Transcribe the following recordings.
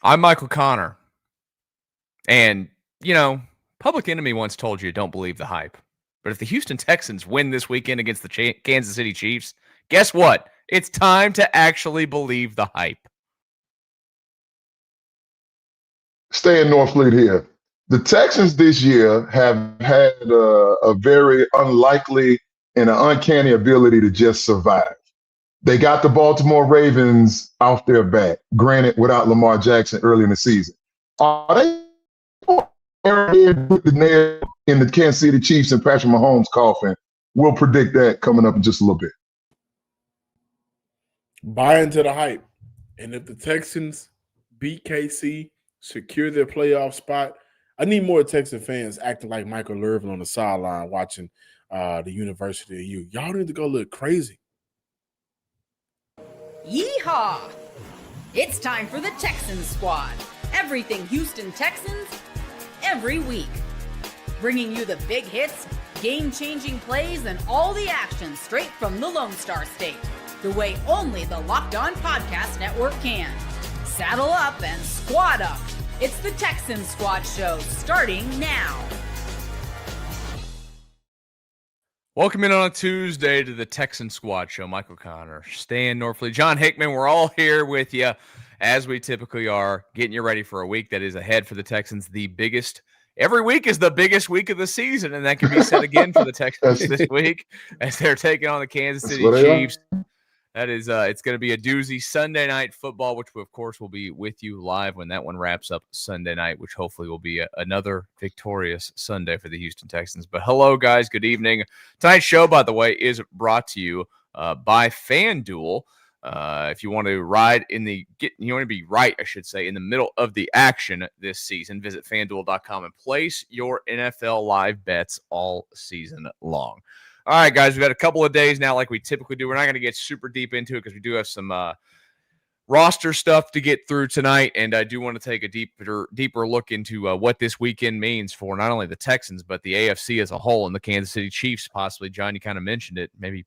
I'm Michael Connor. And, Public Enemy once told you don't believe the hype. But if the Houston Texans win this weekend against the Kansas City Chiefs, guess what? It's time to actually believe the hype. Stay in Norfleet here. The Texans this year have had a very unlikely and an uncanny ability to just survive. They got the Baltimore Ravens off their back, granted without Lamar Jackson early in the season. Are they put the nail in the Kansas City Chiefs and Patrick Mahomes' coffin? We'll predict that coming up in just a little bit. Buy into the hype. And if the Texans beat KC, secure their playoff spot, I need more Texan fans acting like Michael Irvin on the sideline watching the University of U. Y'all need to go look crazy. Yeehaw! It's time for the Texans Squad. Everything Houston Texans, every week. Bringing you the big hits, game-changing plays, and all the action straight from the Lone Star State. The way only the Locked On Podcast Network can. Saddle up and squad up. It's the Texans Squad Show, starting now. Welcome in on a Tuesday to the Texan Squad Show. Michael Connor, Stan Norfleet, John Hickman. We're all here with you, as we typically are, getting you ready for a week that is ahead for the Texans. Every week is the biggest week of the season, and that can be said again for the Texans this week as they're taking on the Kansas City Chiefs. That is, it's going to be a doozy. Sunday Night Football, which of course will be with you live when that one wraps up Sunday night, which hopefully will be another victorious Sunday for the Houston Texans. But hello, guys. Good evening. Tonight's show, by the way, is brought to you by FanDuel. If you want to be right, I should say, in the middle of the action this season, visit FanDuel.com and place your NFL live bets all season long. All right, guys, we've got a couple of days now like we typically do. We're not going to get super deep into it because we do have some roster stuff to get through tonight, and I do want to take a deeper look into what this weekend means for not only the Texans but the AFC as a whole and the Kansas City Chiefs possibly. John, you kind of mentioned it, maybe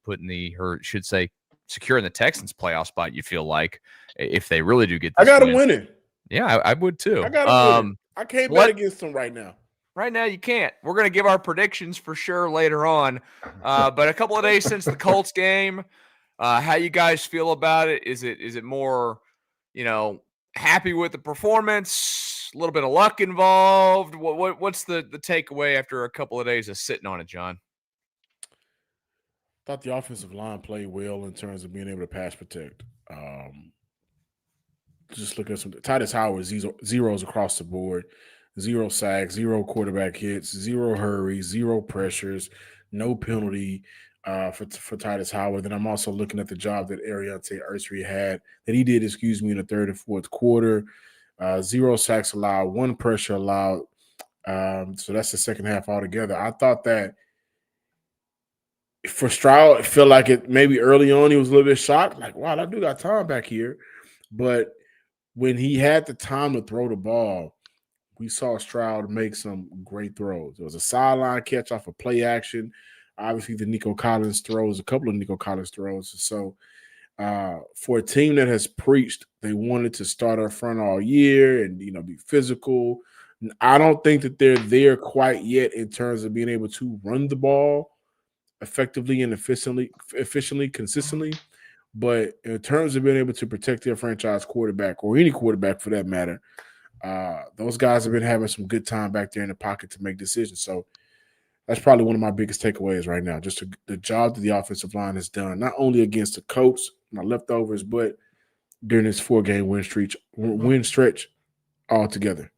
securing the Texans playoff spot, you feel like, if they really do get this I got them win. winning. Yeah, I would too. I got them winning. I can't bet against them right now. Right now, you can't. We're going to give our predictions for sure later on. But a couple of days since the Colts game, how you guys feel about it? Is it more, happy with the performance, a little bit of luck involved? What's the takeaway after a couple of days of sitting on it, John? Thought the offensive line played well in terms of being able to pass protect. Just look at some Titus Howard zeros across the board. 0 sacks, 0 quarterback hits, 0 hurries, 0 pressures, no penalty for Titus Howard. Then I'm also looking at the job that Ariante Ursary he did in the third and fourth quarter. 0 sacks allowed, 1 pressure allowed. So that's the second half altogether. I thought that for Stroud, it felt like it maybe early on he was a little bit shocked, like, wow, I do got time back here. But when he had the time to throw the ball, we saw Stroud make some great throws. There was a sideline catch off of play action. Obviously, a couple of Nico Collins throws. So for a team that has preached they wanted to start up front all year and, be physical, I don't think that they're there quite yet in terms of being able to run the ball effectively and efficiently, consistently. But in terms of being able to protect their franchise quarterback, or any quarterback for that matter, those guys have been having some good time back there in the pocket to make decisions. So that's probably one of my biggest takeaways right now, just the job that the offensive line has done, not only against the Colts, my leftovers, but during this 4-game win stretch altogether.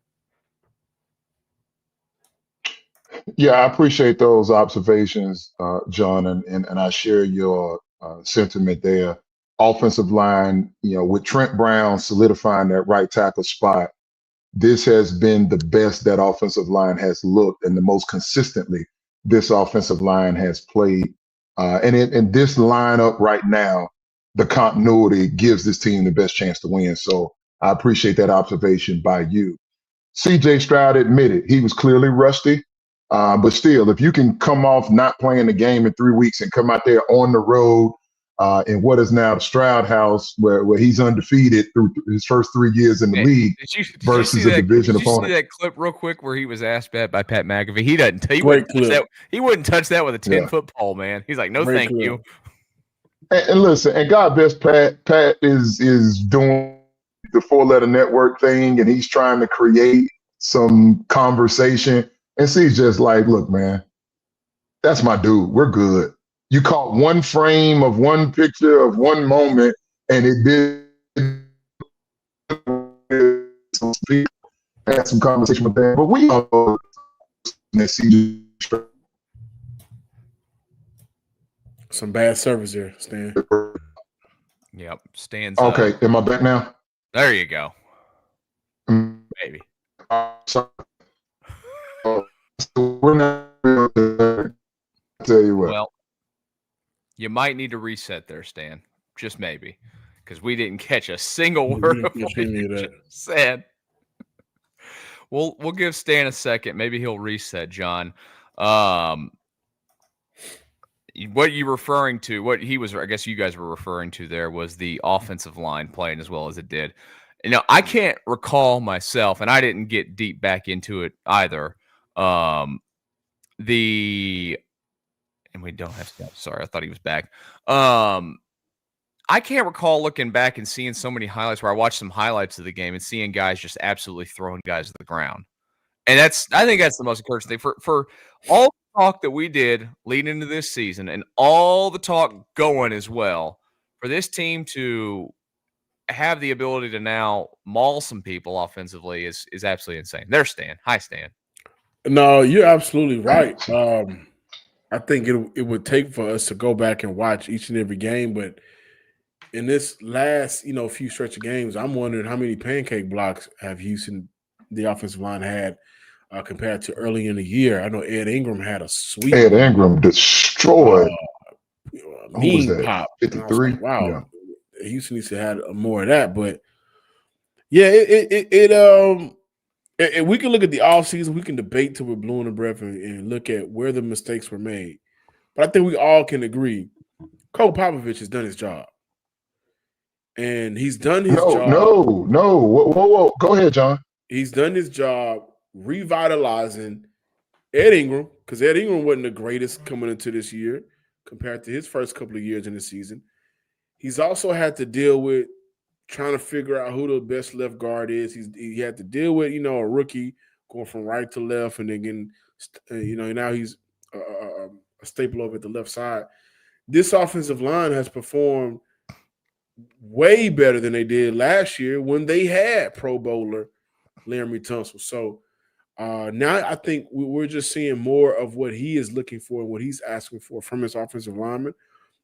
Yeah, I appreciate those observations, John, and I share your sentiment there. Offensive line, with Trent Brown solidifying that right tackle spot, this has been the best that offensive line has looked and the most consistently this offensive line has played. And in this lineup right now, the continuity gives this team the best chance to win. So I appreciate that observation by you. CJ Stroud admitted he was clearly rusty, but still, if you can come off not playing the game in 3 weeks and come out there on the road in what is now the Stroud House, where he's undefeated through his first 3 years in the league versus a division opponent. Did you see that clip real quick where he was asked by Pat McAfee? He doesn't. He Great wouldn't touch that. He wouldn't touch that with a 10-foot pole, man. He's like, no, Great thank clip. you. And listen, and God bless Pat. Pat is doing the 4-letter network thing, and he's trying to create some conversation. And C's just like, look, man, that's my dude. We're good. You caught one frame of one picture of one moment, and it did had some conversation with that. But we all some bad service there, Stan. Yep, Stan's okay. Am I back now? There you go. Maybe. So we're not. Tell you what. Well, you might need to reset there, Stan. Just maybe, because we didn't catch a single word of what you just said. We'll give Stan a second. Maybe he'll reset, John. What you referring to? What he was? I guess you guys were referring to there was the offensive line playing as well as it did. I can't recall myself, and I didn't get deep back into it either. And we don't have to. Sorry, I thought he was back. I can't recall looking back and seeing so many highlights where I watched some highlights of the game and seeing guys just absolutely throwing guys to the ground. And I think that's the most encouraging thing for all the talk that we did leading into this season and all the talk going as well, for this team to have the ability to now maul some people offensively is absolutely insane. There's Stan. Hi, Stan. No, you're absolutely right. I think it would take for us to go back and watch each and every game, but in this last, few stretch of games, I'm wondering how many pancake blocks have Houston, the offensive line, had compared to early in the year. I know Ed Ingram had a sweep. Ed Ingram destroyed. Mean pop. 53. Like, wow. Yeah. Houston needs to have more of that. But, yeah, and we can look at the offseason. We can debate till we're blue in the breath and look at where the mistakes were made. But I think we all can agree Coach Popovich has done his job. And he's done his job. No. Whoa. Go ahead, John. He's done his job revitalizing Ed Ingram, because Ed Ingram wasn't the greatest coming into this year compared to his first couple of years in the season. He's also had to deal with trying to figure out who the best left guard is. He had to deal with, a rookie going from right to left, and then getting, now he's a staple over at the left side. This offensive line has performed way better than they did last year when they had Pro Bowler Laremy Tunsil. So now I think we're just seeing more of what he is looking for and what he's asking for from his offensive lineman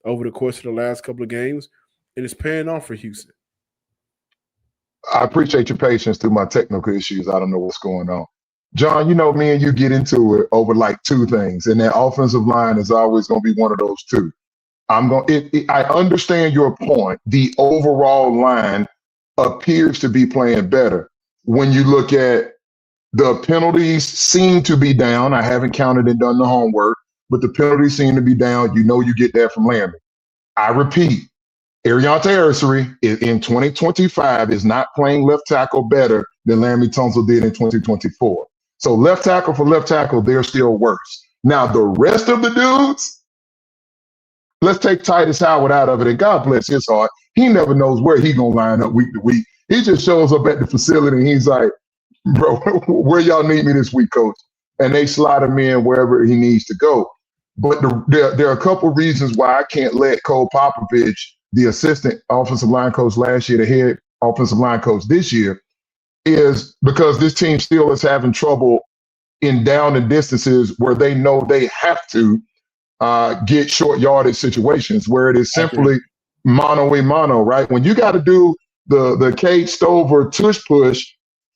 over the course of the last couple of games, and it's paying off for Houston. I appreciate your patience through my technical issues. I don't know what's going on. John, me and you get into it over like two things, and that offensive line is always going to be one of those two. I understand your point. The overall line appears to be playing better. When you look at the penalties seem to be down. I haven't counted and done the homework, but the penalties seem to be down. You get that from Laremy. I repeat, Ariante Arcery in 2025 is not playing left tackle better than Laremy Tunsil did in 2024. So left tackle for left tackle, they're still worse. Now, the rest of the dudes, let's take Titus Howard out of it, and God bless his heart. He never knows where he's going to line up week to week. He just shows up at the facility, and he's like, bro, where y'all need me this week, coach? And they slide him in wherever he needs to go. But there are a couple reasons why I can't let Cole Popovich, the assistant offensive line coach last year, the head offensive line coach this year, is because this team still is having trouble in down and distances where they know they have to get short yardage situations where it is simply mano-a-mano, right? When you got to do the Cade Stover tush push,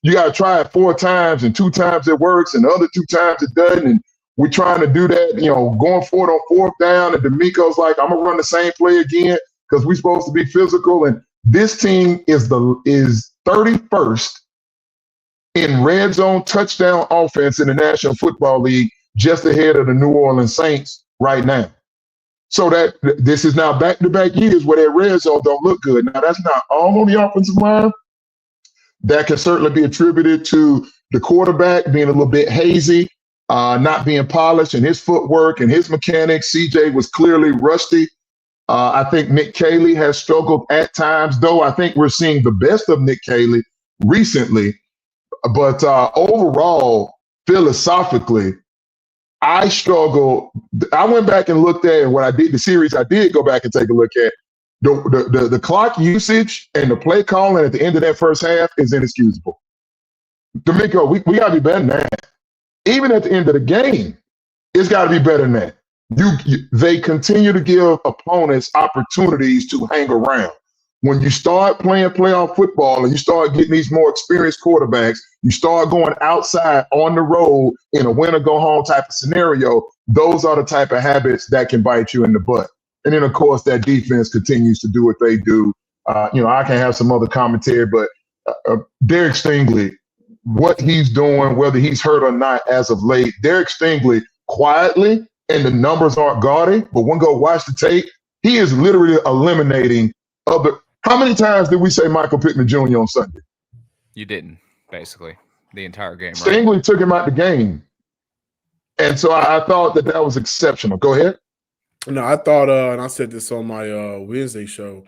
you got to try it 4 times, and 2 times it works, and the other 2 times it doesn't. And we're trying to do that, going for it on 4th down, and D'Amico's like, I'm gonna run the same play again because we're supposed to be physical. And this team is 31st in red zone touchdown offense in the National Football League, just ahead of the New Orleans Saints right now. So that this is now back-to-back years where that red zone don't look good. Now, that's not all on the offensive line. That can certainly be attributed to the quarterback being a little bit hazy, not being polished in his footwork and his mechanics. CJ was clearly rusty. I think Nick Caley has struggled at times, though I think we're seeing the best of Nick Caley recently. But overall, philosophically, I struggle. I went back and looked at what I did, the series I did go back and take a look at. The clock usage and the play calling at the end of that first half is inexcusable. D'Amico, we got to be better than that. Even at the end of the game, it's got to be better than that. They continue to give opponents opportunities to hang around. When you start playing playoff football and you start getting these more experienced quarterbacks, you start going outside on the road in a win-or-go-home type of scenario, those are the type of habits that can bite you in the butt. And then, of course, that defense continues to do what they do. I can have some other commentary, but Derek Stingley, what he's doing, whether he's hurt or not as of late, Derek Stingley quietly, and the numbers aren't gaudy, but one go watch the tape, he is literally eliminating other. How many times did we say Michael Pittman Jr. on Sunday? You didn't, basically, the entire game, right? Stingley took him out the game. And so I thought that was exceptional. Go ahead. No, I thought, and I said this on my Wednesday show,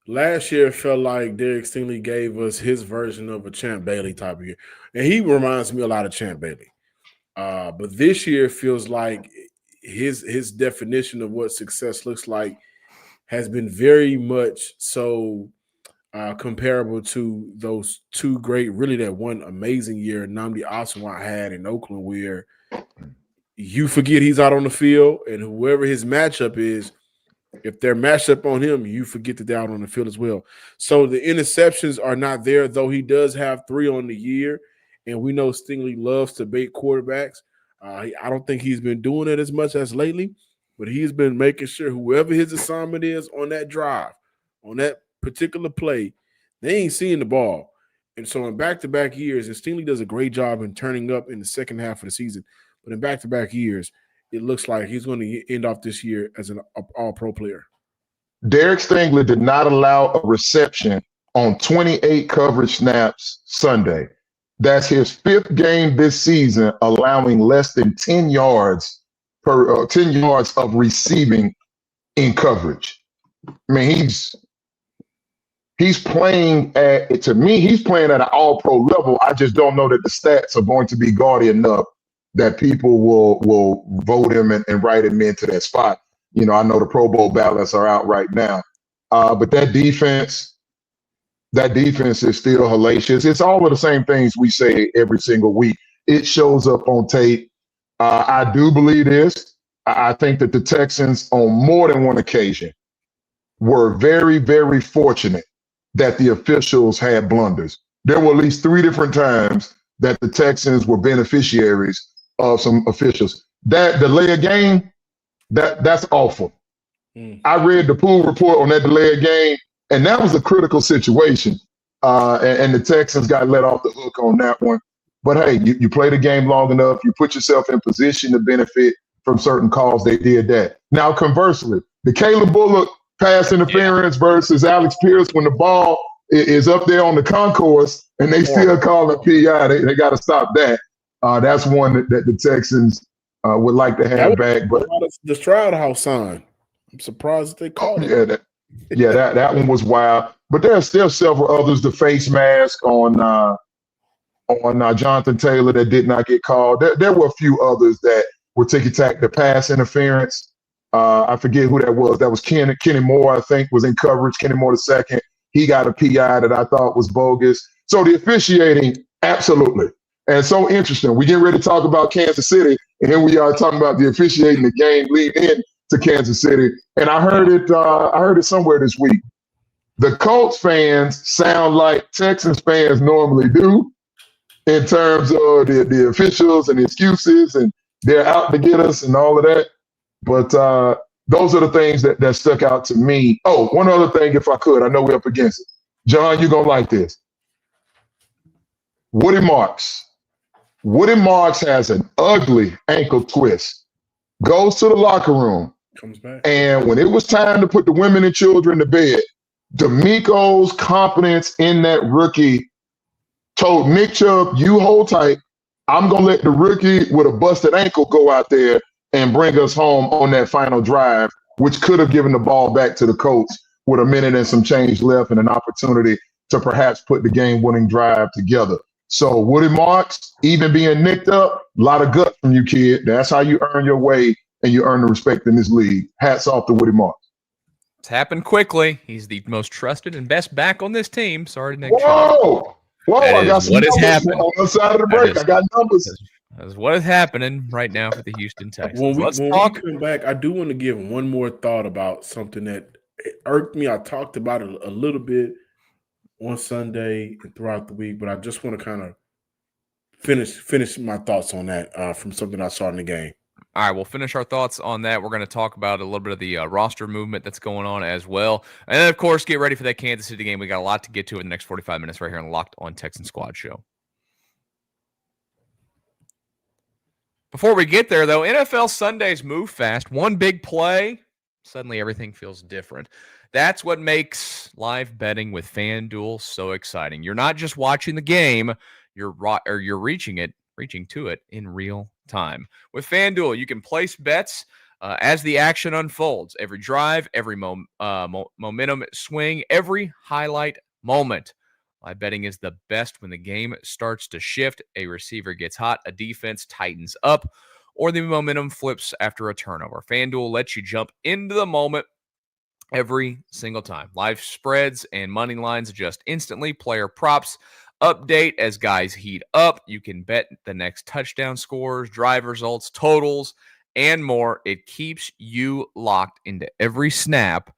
last year felt like Derek Stingley gave us his version of a Champ Bailey type of year. And he reminds me a lot of Champ Bailey. But this year feels like his definition of what success looks like has been very much so comparable to those two great, really that one amazing year Nnamdi Asomugha had in Oakland, where you forget he's out on the field, and whoever his matchup is, if they're matched up on him, you forget that they're out on the field as well. So the interceptions are not there, though he does have 3 on the year, and we know Stingley loves to bait quarterbacks. I don't think he's been doing it as much as lately, but he's been making sure whoever his assignment is on that drive, on that particular play, they ain't seeing the ball. And so in back-to-back years, and Stingley does a great job in turning up in the second half of the season, but in back-to-back years, it looks like he's going to end off this year as an all-pro player. Derek Stingley did not allow a reception on 28 coverage snaps Sunday. That's his 5th game this season, allowing less than 10 yards of receiving in coverage. I mean, he's playing he's playing at an all-pro level. I just don't know that the stats are going to be gaudy enough that people will vote him and write him into that spot. I know the Pro Bowl ballots are out right now. But that defense is still hellacious. It's all of the same things we say every single week. It shows up on tape. I do believe this. I think that the Texans, on more than one occasion, were very, very fortunate that the officials had blunders. There were at least 3 different times that the Texans were beneficiaries of some officials. That delay of game, that's awful. I read the pool report on that delay of game, and that was a critical situation. And the Texans got let off the hook on that one. But hey, you play the game long enough, you put yourself in position to benefit from certain calls. They did that. Now, conversely, the Caleb Bullock pass interference versus Alex Pierce, when the ball is up there on the concourse and they still call it PI, they got to stop that. That's one that the Texans would like to have back. But the Stroud House sign, I'm surprised that they called it. That one was wild. But there are still several others. The face mask on Jonathan Taylor that did not get called. There were a few others that were ticky-tack. The pass interference, I forget who that was. That was Kenny Moore, I think, was in coverage. Kenny Moore II. He got a PI that I thought was bogus. So the officiating, absolutely. And so interesting. We get ready to talk about Kansas City, and here we are talking about the officiating the game leading in to Kansas City. And I heard it somewhere this week. The Colts fans sound like Texans fans normally do in terms of the officials and the excuses, and they're out to get us and all of that. But those are the things that stuck out to me. Oh, one other thing, if I could. I know we're up against it. John, you're going to like this. Woody Marks. Woody Marks has an ugly ankle twist, goes to the locker room, Comes back. And when it was time to put the women and children to bed, D'Amico's confidence in that rookie told Nick Chubb, you hold tight. I'm going to let the rookie with a busted ankle go out there and bring us home on that final drive, which could have given the ball back to the Colts with a minute and some change left and an opportunity to perhaps put the game-winning drive together. So Woody Marks, even being nicked up, a lot of guts from you, kid. That's how you earn your way and you earn the respect in this league. Hats off to Woody Marks. It's happened quickly. He's the most trusted and best back on this team. Sorry to Nick. Whoa, I got some numbers on the side of the break. I got numbers. That's what is happening right now for the Houston Texans. When we come back, I do want to give one more thought about something that irked me. I talked about it a little bit on Sunday and throughout the week, but I just want to kind of finish my thoughts on that from something I saw in the game. All right, we'll finish our thoughts on that. We're going to talk about a little bit of the roster movement that's going on as well. And then, of course, get ready for that Kansas City game. We got a lot to get to in the next 45 minutes right here on the Locked On Texan Squad show. Before we get there, though, NFL Sundays move fast. One big play, suddenly everything feels different. That's what makes live betting with FanDuel so exciting. You're not just watching the game, you're reaching to it in real time. With FanDuel, you can place bets as the action unfolds. Every drive, every momentum swing, every highlight moment. Live betting is the best when the game starts to shift, a receiver gets hot, a defense tightens up, or the momentum flips after a turnover. FanDuel lets you jump into the moment every single time. Live spreads and money lines adjust instantly. Player props update as guys heat up. You can bet the next touchdown scores, drive results, totals, and more. It keeps you locked into every snap,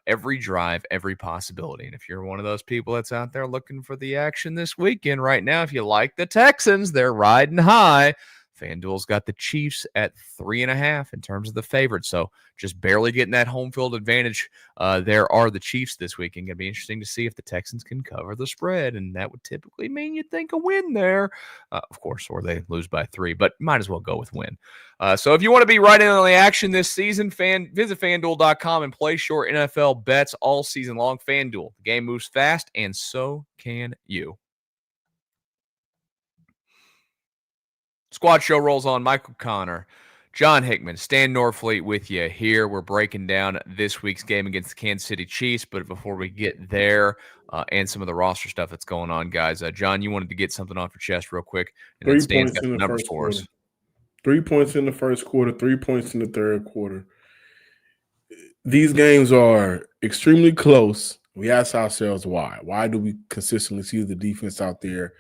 every drive, every possibility. And if you're one of those people that's out there looking for the action this weekend right now, if you like the Texans, they're riding high. FanDuel's got the Chiefs at 3.5 in terms of the favorite. So just barely getting that home field advantage. There are the Chiefs this weekend. Going to be interesting to see if the Texans can cover the spread. And that would typically mean you'd think a win there, of course, or they lose by 3, but might as well go with win. So if you want to be right in on the action this season, visit FanDuel.com and place your NFL bets all season long. FanDuel, the game moves fast, and so can you. Squad show rolls on. Michael Connor, John Hickman, Stan Norfleet with you here. We're breaking down this week's game against the Kansas City Chiefs. But before we get there and some of the roster stuff that's going on, guys, John, you wanted to get something off your chest real quick. And then Stan's got the numbers for us. 3 points in the first quarter, 3 points in the third quarter. These games are extremely close. We ask ourselves why. Why do we consistently see the defense out there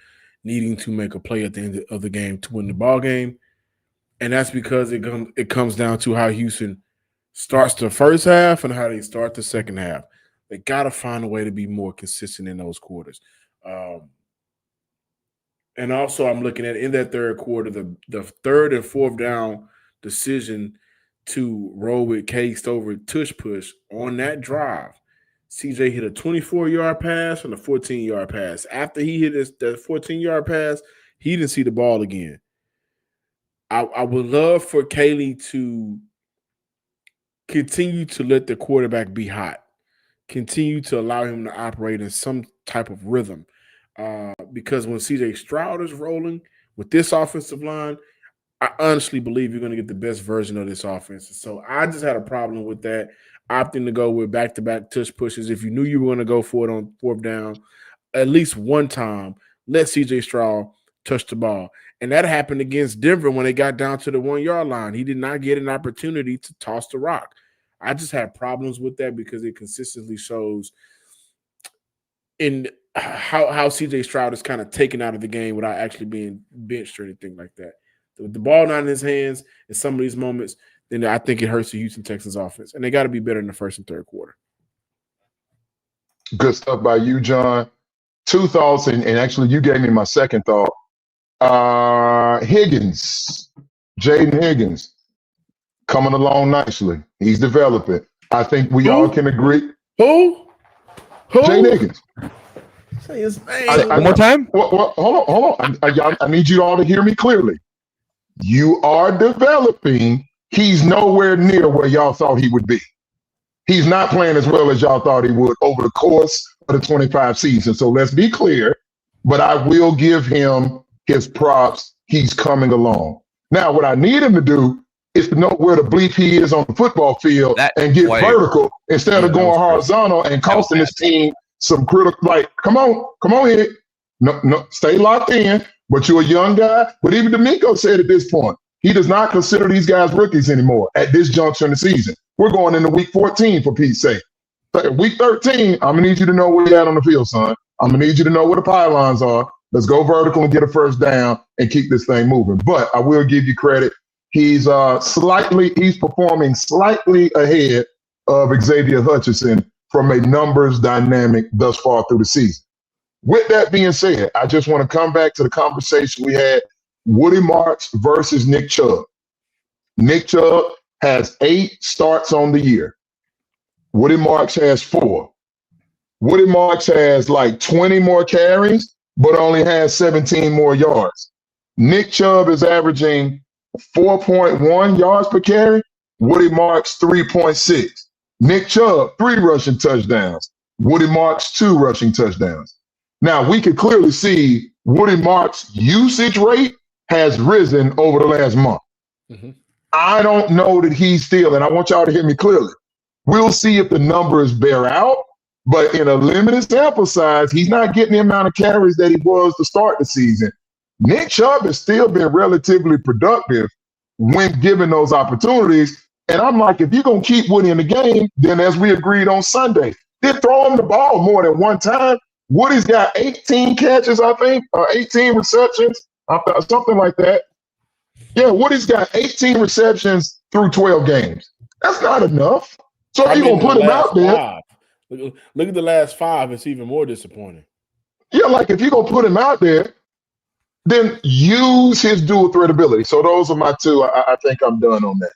needing to make a play at the end of the game to win the ball game? And that's because it comes down to how Houston starts the first half and how they start the second half. They got to find a way to be more consistent in those quarters. And also I'm looking at in that third quarter, the third and fourth down decision to roll with Case over tush push on that drive. CJ hit a 24-yard pass and a 14-yard pass. After he hit that 14-yard pass, he didn't see the ball again. I would love for Kaylee to continue to let the quarterback be hot, continue to allow him to operate in some type of rhythm. Because when CJ Stroud is rolling with this offensive line, I honestly believe you're going to get the best version of this offense. So I just had a problem with that, opting to go with back-to-back tush pushes. If you knew you were going to go for it on fourth down, at least one time, let CJ Stroud touch the ball. And that happened against Denver when they got down to the 1-yard line. He did not get an opportunity to toss the rock. I just had problems with that because it consistently shows in how CJ Stroud is kind of taken out of the game without actually being benched or anything like that. With the ball not in his hands in some of these moments, then I think it hurts the Houston Texans offense. And they got to be better in the first and third quarter. Good stuff by you, John. Two thoughts, and actually you gave me my second thought. Higgins, Jaden Higgins, coming along nicely. He's developing. I think we all can agree. Who? Jaden Higgins. Say his name. One more time? Hold on. I need you all to hear me clearly. You are developing he's nowhere near where y'all thought he would be. He's not playing as well as y'all thought he would over the course of the 25 season. So let's be clear, but I will give him his props. He's coming along. Now, what I need him to do is to know where the bleep he is on the football field and get vertical instead of going horizontal and costing his team some critical. Like, come on here. No, stay locked in. But you're a young guy. But even D'Amico said at this point, he does not consider these guys rookies anymore at this juncture in the season. We're going into week 14 for Pete's sake. Week 13, I'm gonna need you to know where you're at on the field, son. I'm gonna need you to know where the pylons are. Let's go vertical and get a first down and keep this thing moving. But I will give you credit. He's performing slightly ahead of Xavier Hutchinson from a numbers dynamic thus far through the season. With that being said, I just want to come back to the conversation we had, Woody Marks versus Nick Chubb. Nick Chubb has 8 starts on the year. Woody Marks has 4. Woody Marks has like 20 more carries, but only has 17 more yards. Nick Chubb is averaging 4.1 yards per carry. Woody Marks 3.6. Nick Chubb 3 rushing touchdowns. Woody Marks 2 rushing touchdowns. Now we can clearly see Woody Marks' usage rate has risen over the last month. Mm-hmm. I don't know that he's still, and I want y'all to hear me clearly. We'll see if the numbers bear out, but in a limited sample size, he's not getting the amount of carries that he was to start the season. Nick Chubb has still been relatively productive when given those opportunities. And I'm like, if you're going to keep Woody in the game, then as we agreed on Sunday, then throw him the ball more than one time. Woody's got 18 catches, I think, or 18 receptions, something like that. Yeah, Woody's got 18 receptions through 12 games. That's not enough. So if you're going to put him out there. Look at the last 5. It's even more disappointing. Yeah, like if you're going to put him out there, then use his dual threat ability. So those are my 2. I think I'm done on that.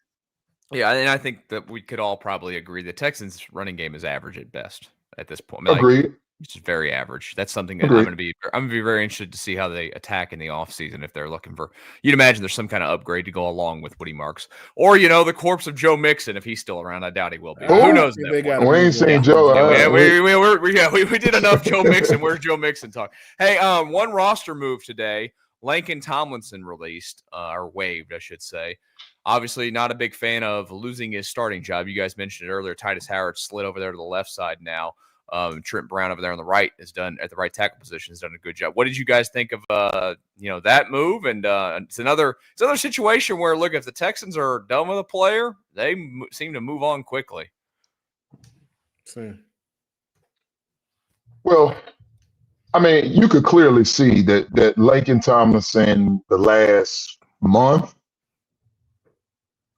Yeah, and I think that we could all probably agree the Texans' running game is average at best at this point. Agreed. It's just very average. That's something that I'm going to be very interested to see how they attack in the offseason if they're looking for. You'd imagine there's some kind of upgrade to go along with Woody Marks, or the corpse of Joe Mixon if he's still around. I doubt he will be. Who knows? We ain't seen Joe. We did enough Joe Mixon. Where's Joe Mixon talk? Hey, one roster move today. Laken Tomlinson released or waived, I should say. Obviously, not a big fan of losing his starting job. You guys mentioned it earlier. Titus Howard slid over there to the left side now. Trent Brown over there on the right has done at the right tackle position has done a good job. What did you guys think of that move? And it's another situation where look, if the Texans are done with a player, they seem to move on quickly. Well, I mean, you could clearly see that Laken Tomlinson the last month.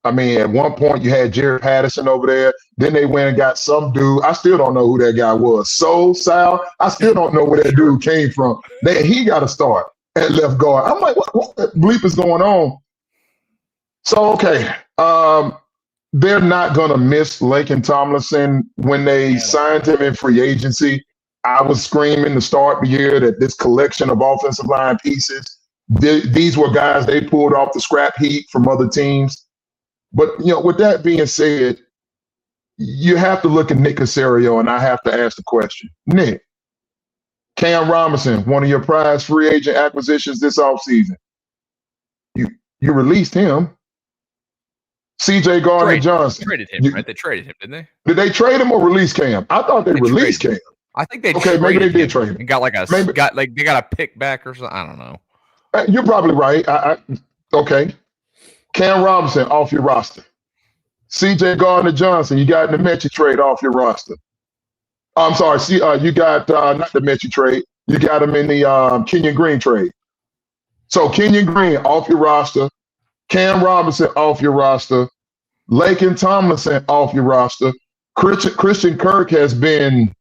I mean, at one point you had Jared Patterson over there. Then they went and got some dude. I still don't know who that guy was. Sal. I still don't know where that dude came from. He got to start at left guard. I'm like, what the bleep is going on? So, okay. They're not going to miss Laken Tomlinson. When they signed him in free agency, I was screaming to start the year that this collection of offensive line pieces, these were guys they pulled off the scrap heap from other teams. But, with that being said, you have to look at Nick Caserio, and I have to ask the question. Nick, Cam Robinson, one of your prize free agent acquisitions this offseason, you released him. C.J. Gardner-Johnson. Traded him, right? They traded him, didn't they? Did they trade him or release Cam? I thought they released Cam. I think they maybe they did trade him. And got they got a pick back or something. I don't know. You're probably right. Okay. Cam Robinson off your roster. C.J. Gardner-Johnson, you got in the Mechie trade off your roster. I'm sorry, you got not the Mechie trade. You got him in the Kenyon Green trade. So Kenyon Green off your roster. Cam Robinson off your roster. Laken Tomlinson off your roster. Christian Kirk has been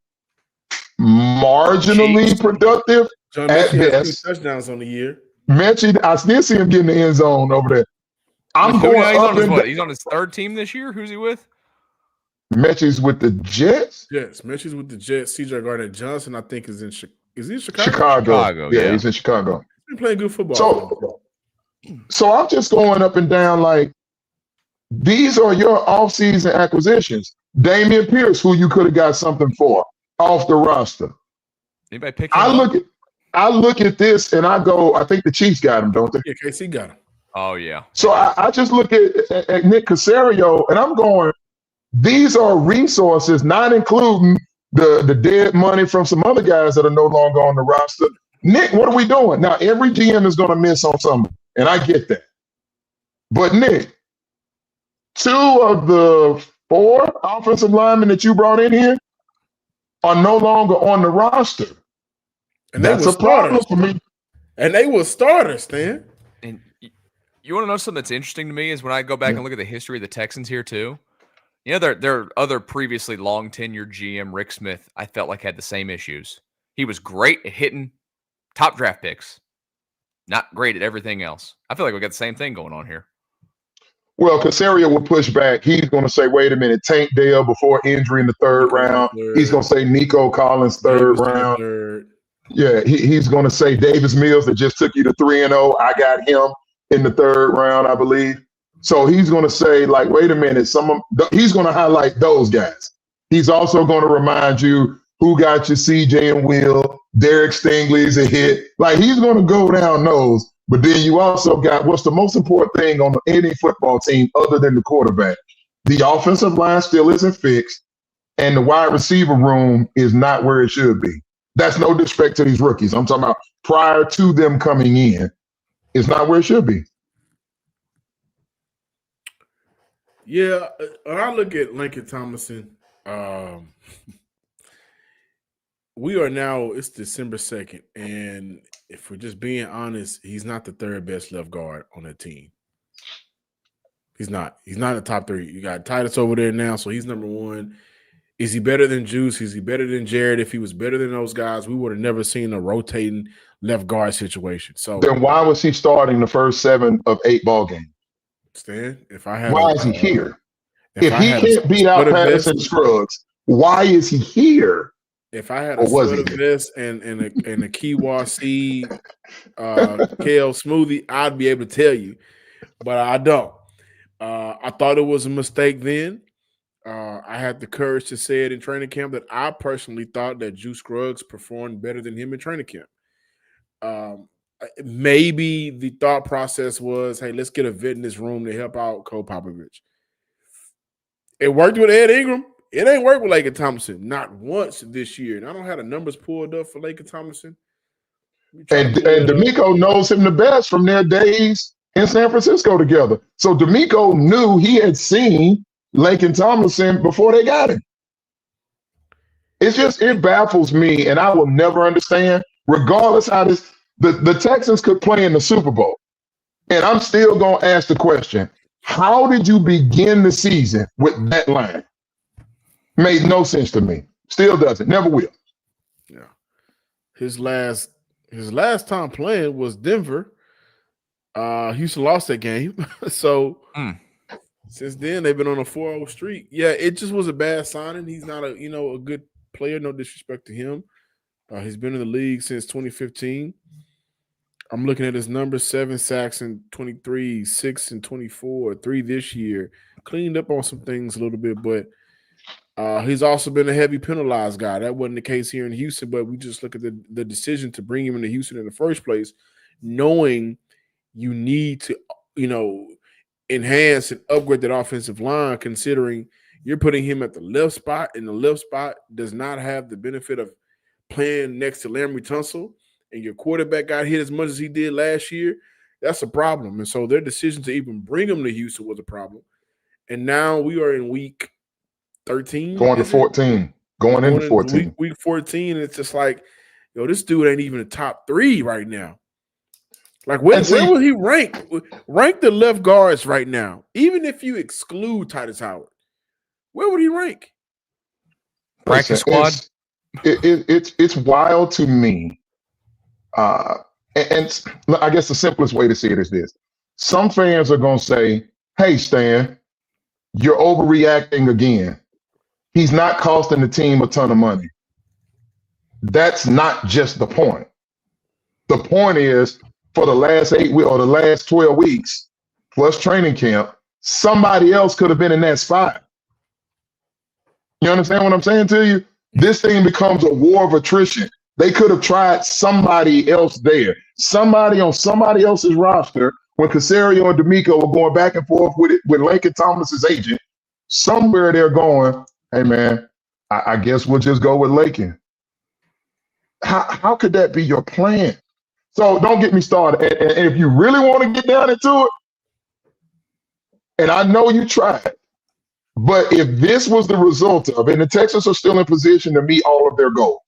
marginally productive John at Mechie best. has 2 touchdowns on the year. Mechie, I still see him getting the end zone over there. He's on his 3rd team this year. Who's he with? Mechie's with the Jets? Yes, Mechie's with the Jets. C.J. Gardner-Johnson, I think, is in Chicago? Chicago. Yeah, he's in Chicago. He's been playing good football. So I'm just going up and down like, These are your offseason acquisitions. Damian Pierce, who you could have got something for, off the roster. Anybody pick him up? I look at this and I go, I think the Chiefs got him, don't they? Yeah, KC got him. Oh, yeah. So I just look at Nick Caserio and I'm going, these are resources, not including the dead money from some other guys that are no longer on the roster. Nick, what are we doing? Now, every GM is going to miss on something, and I get that. But, Nick, 2 of the 4 offensive linemen that you brought in here are no longer on the roster. And that's a problem for me. And they were starters, Stan. And you want to know something that's interesting to me is when I go back and look at the history of the Texans here too. You know, their other previously long tenured GM, Rick Smith, I felt like had the same issues. He was great at hitting top draft picks, not great at everything else. I feel like we got the same thing going on here. Well, Caserio will push back. He's going to say, wait a minute, Tank Dell before injury in the 3rd round. He's going to say Nico Collins 3rd round. Yeah, he's going to say Davis Mills that just took you to 3-0. I got him in the 3rd round, I believe. So he's going to say, like, wait a minute, he's going to highlight those guys. He's also going to remind you who got you CJ and Will, Derek Stingley's a hit. Like, he's going to go down those. But then you also got what's the most important thing on any football team other than the quarterback. The offensive line still isn't fixed, and the wide receiver room is not where it should be. That's no disrespect to these rookies. I'm talking about prior to them coming in, it's not where it should be. Yeah, when I look at Lincoln Thomason, we are now, it's December 2nd, and if we're just being honest, he's not the 3rd best left guard on that team. He's not. He's not in the top 3. You got Titus over there now, so he's number 1. Is he better than Juice? Is he better than Jared? If he was better than those guys, we would have never seen a rotating left guard situation. So then why was he starting the first 7 of 8 ball games? Stan, why is he here? If he can't beat out Patterson Scruggs, why is he here? If I had a sweater vest and a Kiwa seed kale smoothie, I'd be able to tell you, but I don't. I thought it was a mistake then. I had the courage to say it in training camp that I personally thought that Juice Scruggs performed better than him in training camp. Maybe the thought process was, hey, let's get a vet in this room to help out Cole Popovich. It worked with Ed Ingram. It ain't worked with Laken Thompson, not once this year. And I don't have the numbers pulled up for Laken Thompson. And D'Amico knows him the best from their days in San Francisco together. So D'Amico knew he had seen Laken Tomlinson before they got him. It baffles me, and I will never understand, regardless how the Texans could play in the Super Bowl. And I'm still going to ask the question, how did you begin the season with that line? Made no sense to me. Still doesn't. Never will. Yeah. His last time playing was Denver. Houston lost that game. So since then they've been on a 4-0 streak. Yeah, it just was a bad signing. He's not a good player, no disrespect to him. He's been in the league since 2015. I'm looking at his numbers: 7 sacks in 23, 6 in 24, 3 this year. Cleaned up on some things a little bit, but he's also been a heavy penalized guy. That wasn't the case here in Houston, but we just look at the decision to bring him into Houston in the first place, knowing you need to, enhance and upgrade that offensive line, considering you're putting him at the left spot, and the left spot does not have the benefit of playing next to Laremy Tunsil, and your quarterback got hit as much as he did last year. That's a problem. And so their decision to even bring him to Houston was a problem. And now we are in week 13. Going to 14. Going into 14. Week 14, and it's just like, this dude ain't even a top 3 right now. Like, where will he rank? Rank the left guards right now. Even if you exclude Titus Howard, where would he rank? Practice squad? It's wild to me. And I guess the simplest way to see it is this. Some fans are going to say, hey, Stan, you're overreacting again. He's not costing the team a ton of money. That's not just the point. The point is, for the last 8 weeks or the last 12 weeks plus training camp, somebody else could have been in that spot. You understand what I'm saying to you? This thing becomes a war of attrition. They could have tried somebody else there, somebody on somebody else's roster when Caserio and D'Amico were going back and forth with Laken Thomas's agent. Somewhere they're going, hey, man, I guess we'll just go with Laken. How could that be your plan? So don't get me started. And if you really want to get down into it, and I know you tried, but if this was the result of it, and the Texans are still in position to meet all of their goals,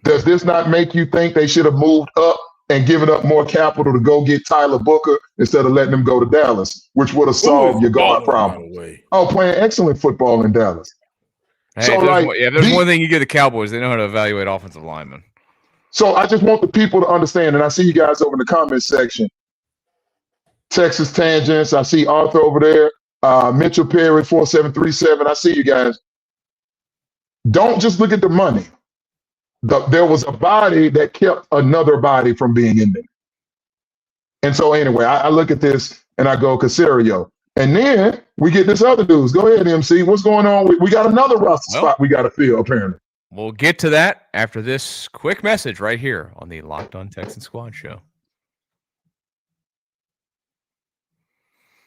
does this not make you think they should have moved up and given up more capital to go get Tyler Booker instead of letting them go to Dallas, which would have solved your guard problem? Oh, playing excellent football in Dallas. Hey, so if there's one thing you give the Cowboys, they know how to evaluate offensive linemen. So I just want the people to understand, and I see you guys over in the comment section. Texas Tangents, I see Arthur over there. Mitchell Perry, 4737. I see you guys. Don't just look at the money. There was a body that kept another body from being in there. And so anyway, I look at this and I go, Caserio. And then we get this other news. Go ahead, MC. What's going on? We got another roster spot we got to fill, apparently. We'll get to that after this quick message right here on the Locked On Texans Squad Show.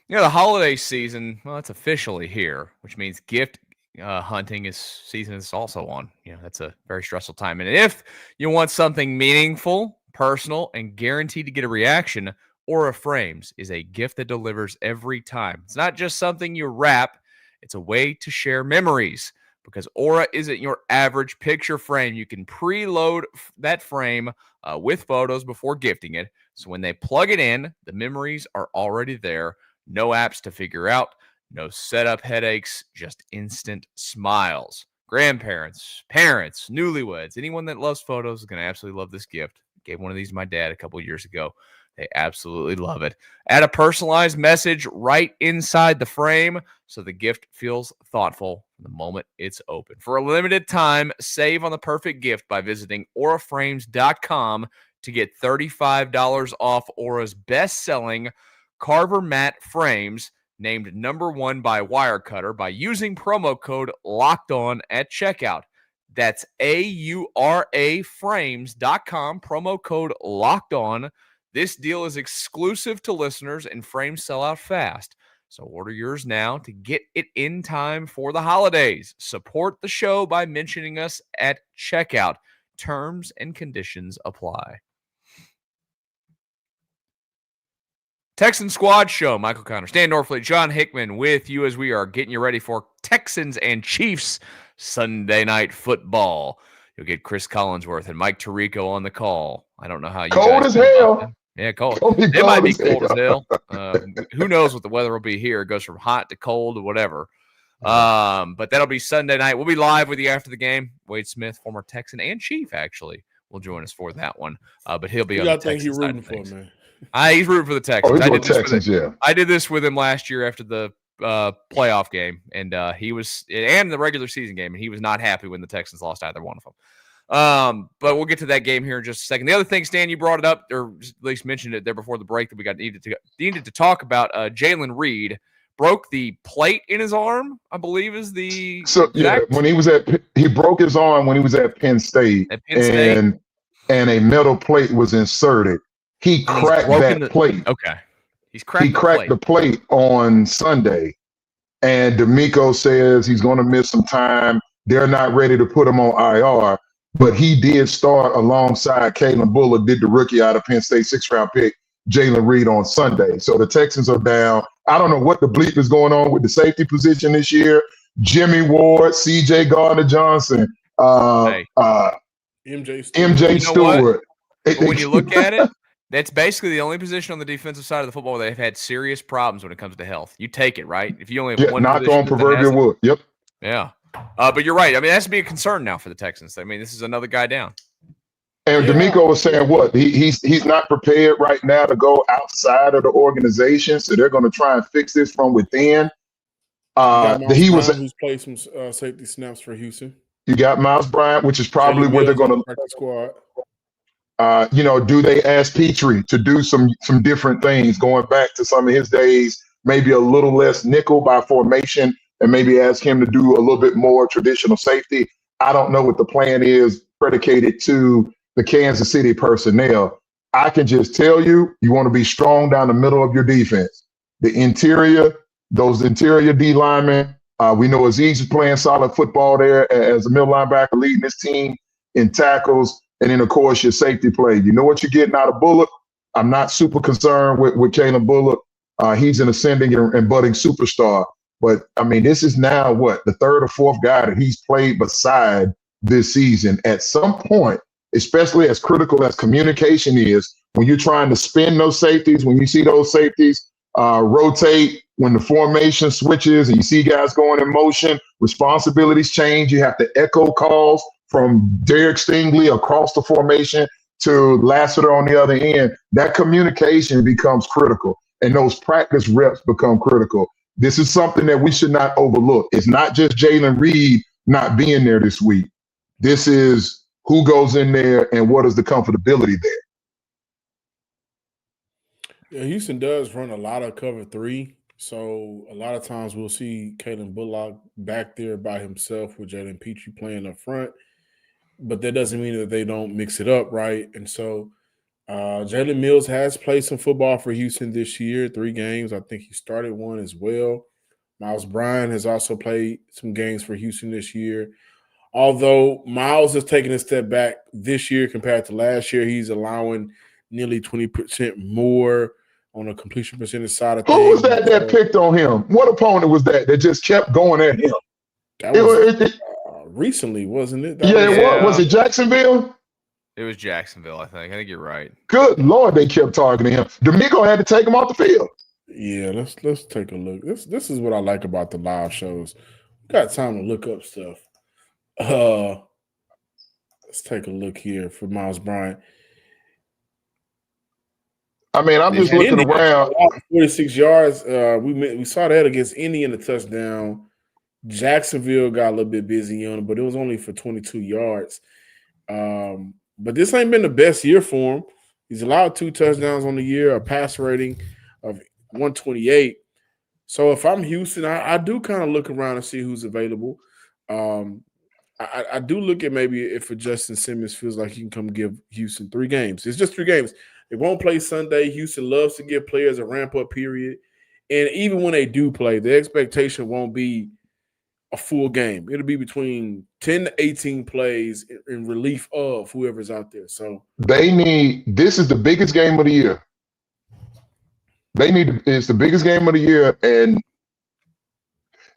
The holiday season, well, it's officially here, which means gift hunting season is also on. That's a very stressful time. And if you want something meaningful, personal, and guaranteed to get a reaction, Aura Frames is a gift that delivers every time. It's not just something you wrap. It's a way to share memories, because Aura isn't your average picture frame. You can preload that frame with photos before gifting it. So when they plug it in, the memories are already there. No apps to figure out, no setup headaches, just instant smiles. Grandparents, parents, newlyweds, anyone that loves photos is going to absolutely love this gift. Gave one of these to my dad a couple years ago. They absolutely love it. Add a personalized message right inside the frame so the gift feels thoughtful the moment it's open. For a limited time, save on the perfect gift by visiting auraframes.com to get $35 off Aura's best-selling Carver matte frames, named #1 by Wirecutter, by using promo code LOCKEDON at checkout. That's auraframes.com, promo code LOCKEDON. This deal is exclusive to listeners, and frames sell out fast. So order yours now to get it in time for the holidays. Support the show by mentioning us at checkout. Terms and conditions apply. Texan Squad Show. Michael Connor, Stan Norfleet, John Hickman with you as we are getting you ready for Texans and Chiefs Sunday Night Football. You'll get Chris Collinsworth and Mike Tirico on the call. I don't know how you cold guys as hell. Yeah, cold. It might be cold as hell. Who knows what the weather will be here? It goes from hot to cold to whatever. But that'll be Sunday night. We'll be live with you after the game. Wade Smith, former Texan and Chief, actually, will join us for that one. But he'll be on the Texans side of things. Man. He's rooting for the Texans. I did this with him last year after the playoff game, and he was, and the regular season game, and he was not happy when the Texans lost either one of them. But we'll get to that game here in just a second. The other thing, Stan, you brought it up, or at least mentioned it there before the break, that we needed to talk about. Jalen Reed broke the plate in his arm, I believe is the when he broke his arm when he was at Penn State. And a metal plate was inserted. He cracked that plate. Okay. He cracked the plate on Sunday. And D'Amico says he's going to miss some time. They're not ready to put him on IR. But he did start alongside Kalen Bullock, did the rookie out of Penn State, 6th-round pick, Jalen Reed, on Sunday. So the Texans are down. I don't know what the bleep is going on with the safety position this year. Jimmy Ward, C.J. Gardner-Johnson, MJ Stewart. When you look at it, that's basically the only position on the defensive side of the football where they've had serious problems when it comes to health. You take it, right? If you only have one knock on proverbial wood. Yep. Yeah. But you're right. I mean, it has to be a concern now for the Texans. I mean, this is another guy down. And D'Amico was saying what? He's not prepared right now to go outside of the organization, so they're going to try and fix this from within. Who's played some safety snaps for Houston. You got Miles Bryant, which is probably where they're going to squad. Do they ask Petrie to do some different things, going back to some of his days, maybe a little less nickel by formation, and maybe ask him to do a little bit more traditional safety. I don't know what the plan is predicated to the Kansas City personnel. I can just tell you, you want to be strong down the middle of your defense. The interior, those interior D linemen, we know Azeez playing solid football there as a middle linebacker, leading this team in tackles. And then, of course, your safety play. You know what you're getting out of Bullock. I'm not super concerned with Caleb Bullock. He's an ascending and budding superstar. But, I mean, this is now, the third or fourth guy that he's played beside this season. At some point, especially as critical as communication is, when you're trying to spin those safeties, when you see those safeties rotate, when the formation switches and you see guys going in motion, responsibilities change. You have to echo calls from Derek Stingley across the formation to Lassiter on the other end. That communication becomes critical, and those practice reps become critical. This is something that we should not overlook. It's not just Jalen Reed not being there this week. This is who goes in there and what is the comfortability there. Yeah, Houston does run a lot of cover 3. So a lot of times we'll see Caleb Bullock back there by himself with Jalen Petrie playing up front. But that doesn't mean that they don't mix it up, right? And so Jalen Mills has played some football for Houston this year, 3 games. I think he started one as well. Miles Bryant has also played some games for Houston this year. Although Miles has taken a step back this year compared to last year, he's allowing nearly 20% more on a completion percentage side of things. Who was that picked on him? What opponent was that just kept going at him? That was recently, wasn't it? Was it Jacksonville? It was Jacksonville, I think. I think you're right. Good Lord, they kept targeting him. D'Amico had to take him off the field. Yeah, let's take a look. This is what I like about the live shows. We got time to look up stuff. Let's take a look here for Miles Bryant. I mean, I'm just looking around. 46 yards. We saw that against Indy in the touchdown. Jacksonville got a little bit busy on it, but it was only for 22 yards. But this ain't been the best year for him. He's allowed 2 touchdowns on the year, a pass rating of 128. So if I'm Houston, I do kind of look around and see who's available. I do look at maybe if Justin Simmons feels like he can come give Houston 3 games. It's just 3 games. They won't play Sunday. Houston loves to give players a ramp-up period. And even when they do play, the expectation won't be a full game. It'll be between 10 to 18 plays in relief of whoever's out there. So this is the biggest game of the year. It's the biggest game of the year, and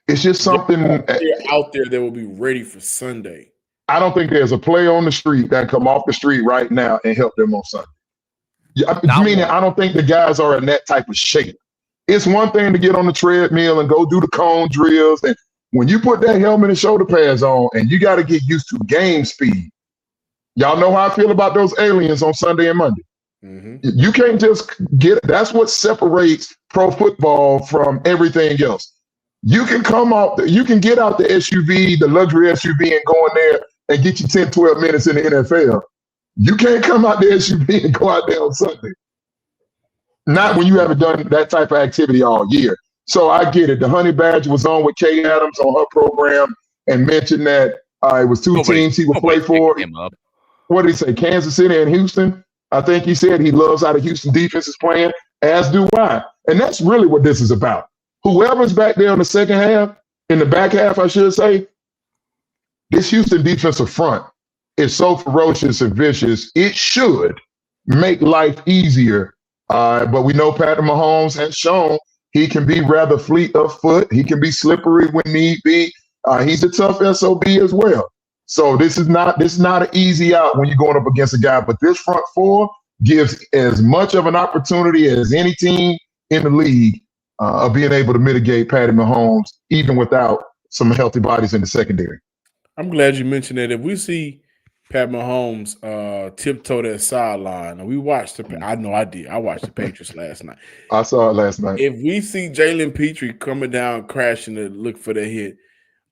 it's just something out there that will be ready for Sunday. I don't think there's a player on the street that come off the street right now and help them on Sunday. I don't think the guys are in that type of shape. It's one thing to get on the treadmill and go do the cone drills, and when you put that helmet and shoulder pads on, and you got to get used to game speed. Y'all know how I feel about those aliens on Sunday and Monday. Mm-hmm. You can't just that's what separates pro football from everything else. You can you can get out the SUV, the luxury SUV, and go in there and get you 10, 12 minutes in the NFL. You can't come out the SUV and go out there on Sunday. Not when you haven't done that type of activity all year. So I get it. The Honey Badger was on with Kay Adams on her program and mentioned that it was 2 teams he would play for. What did he say? Kansas City and Houston? I think he said he loves how the Houston defense is playing, as do I. And that's really what this is about. Whoever's back there in the second half, in the back half, I should say, this Houston defensive front is so ferocious and vicious, it should make life easier. But we know Patrick Mahomes has shown he can be rather fleet of foot. He can be slippery when need be. He's a tough SOB as well. So this is not an easy out when you're going up against a guy. But this front 4 gives as much of an opportunity as any team in the league of being able to mitigate Patty Mahomes, even without some healthy bodies in the secondary. I'm glad you mentioned that. If we see Pat Mahomes tiptoe that sideline, and we watched I know I did. I watched the Patriots last night. I saw it last night. If we see Jalen Petrie coming down, crashing to look for the hit,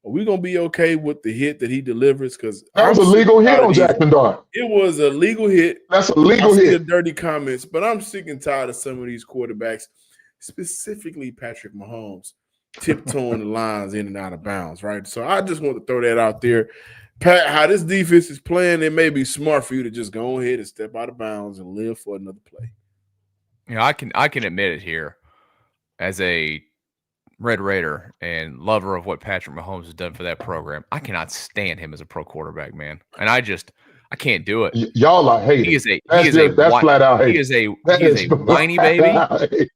are we going to be okay with the hit that he delivers? Because that was a legal hit on Jackson Dart. It was a legal hit. That's a legal hit. The dirty comments, but I'm sick and tired of some of these quarterbacks specifically Patrick Mahomes, tiptoeing the lines in and out of bounds, right? So I just want to throw that out there. Pat, how this defense is playing, it may be smart for you to just go ahead and step out of bounds and live for another play. You know, I can admit it here as a Red Raider and lover of what Patrick Mahomes has done for that program. I cannot stand him as a pro quarterback, man. And I can't do it. Y'all are hating. That's flat out hate. He is a whiny baby.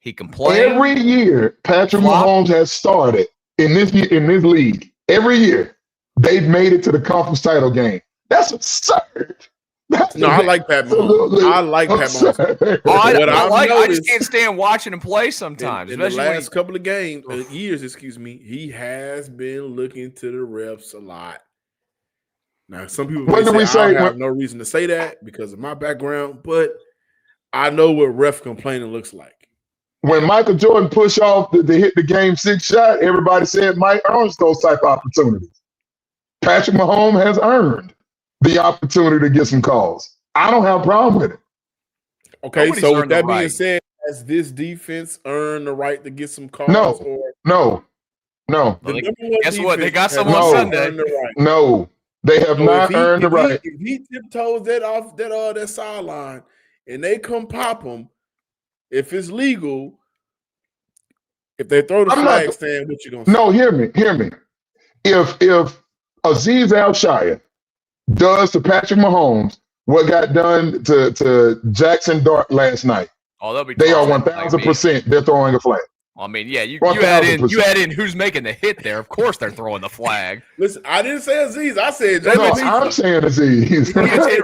He complains. Every year Patrick Mahomes has started in this league. Every year they've made it to the conference title game. That's absurd. I like Pat Mahomes. I like Pat Mahomes. I just can't stand watching him play sometimes. In the last couple of years, he has been looking to the refs a lot. Now, some people may say I have no reason to say that because of my background, but I know what ref complaining looks like. When Michael Jordan pushed off to hit the game 6 shot, everybody said Mike earns those type of opportunities. Patrick Mahomes has earned the opportunity to get some calls. I don't have a problem with it. Okay, nobody's so with that being said, has this defense earned the right to get some calls? No. Well, guess what? They got some on Sunday. No, they have not earned the right. If he tiptoes that off that sideline and they come pop him, if it's legal, if they throw the flag stand, what you gonna say? No, hear me. If Azeez Al-Shire does to Patrick Mahomes what got done to Jackson Dart last night, they are 1,000%. They're throwing a flag. I mean, yeah, you add in who's making the hit there. Of course, they're throwing the flag. Listen, I didn't say Azeez. I said I'm saying Azeez.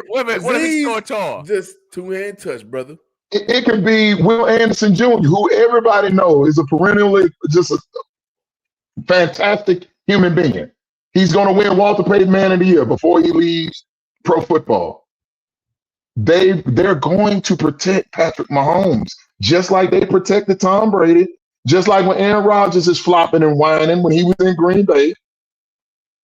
What if he's throwing tall? Just 2-hand touch, brother. It could be Will Anderson Jr., who everybody knows is a perennially just a fantastic human being. He's going to win Walter Payton Man of the Year before he leaves pro football. They're going to protect Patrick Mahomes, just like they protected Tom Brady, just like when Aaron Rodgers is flopping and whining when he was in Green Bay.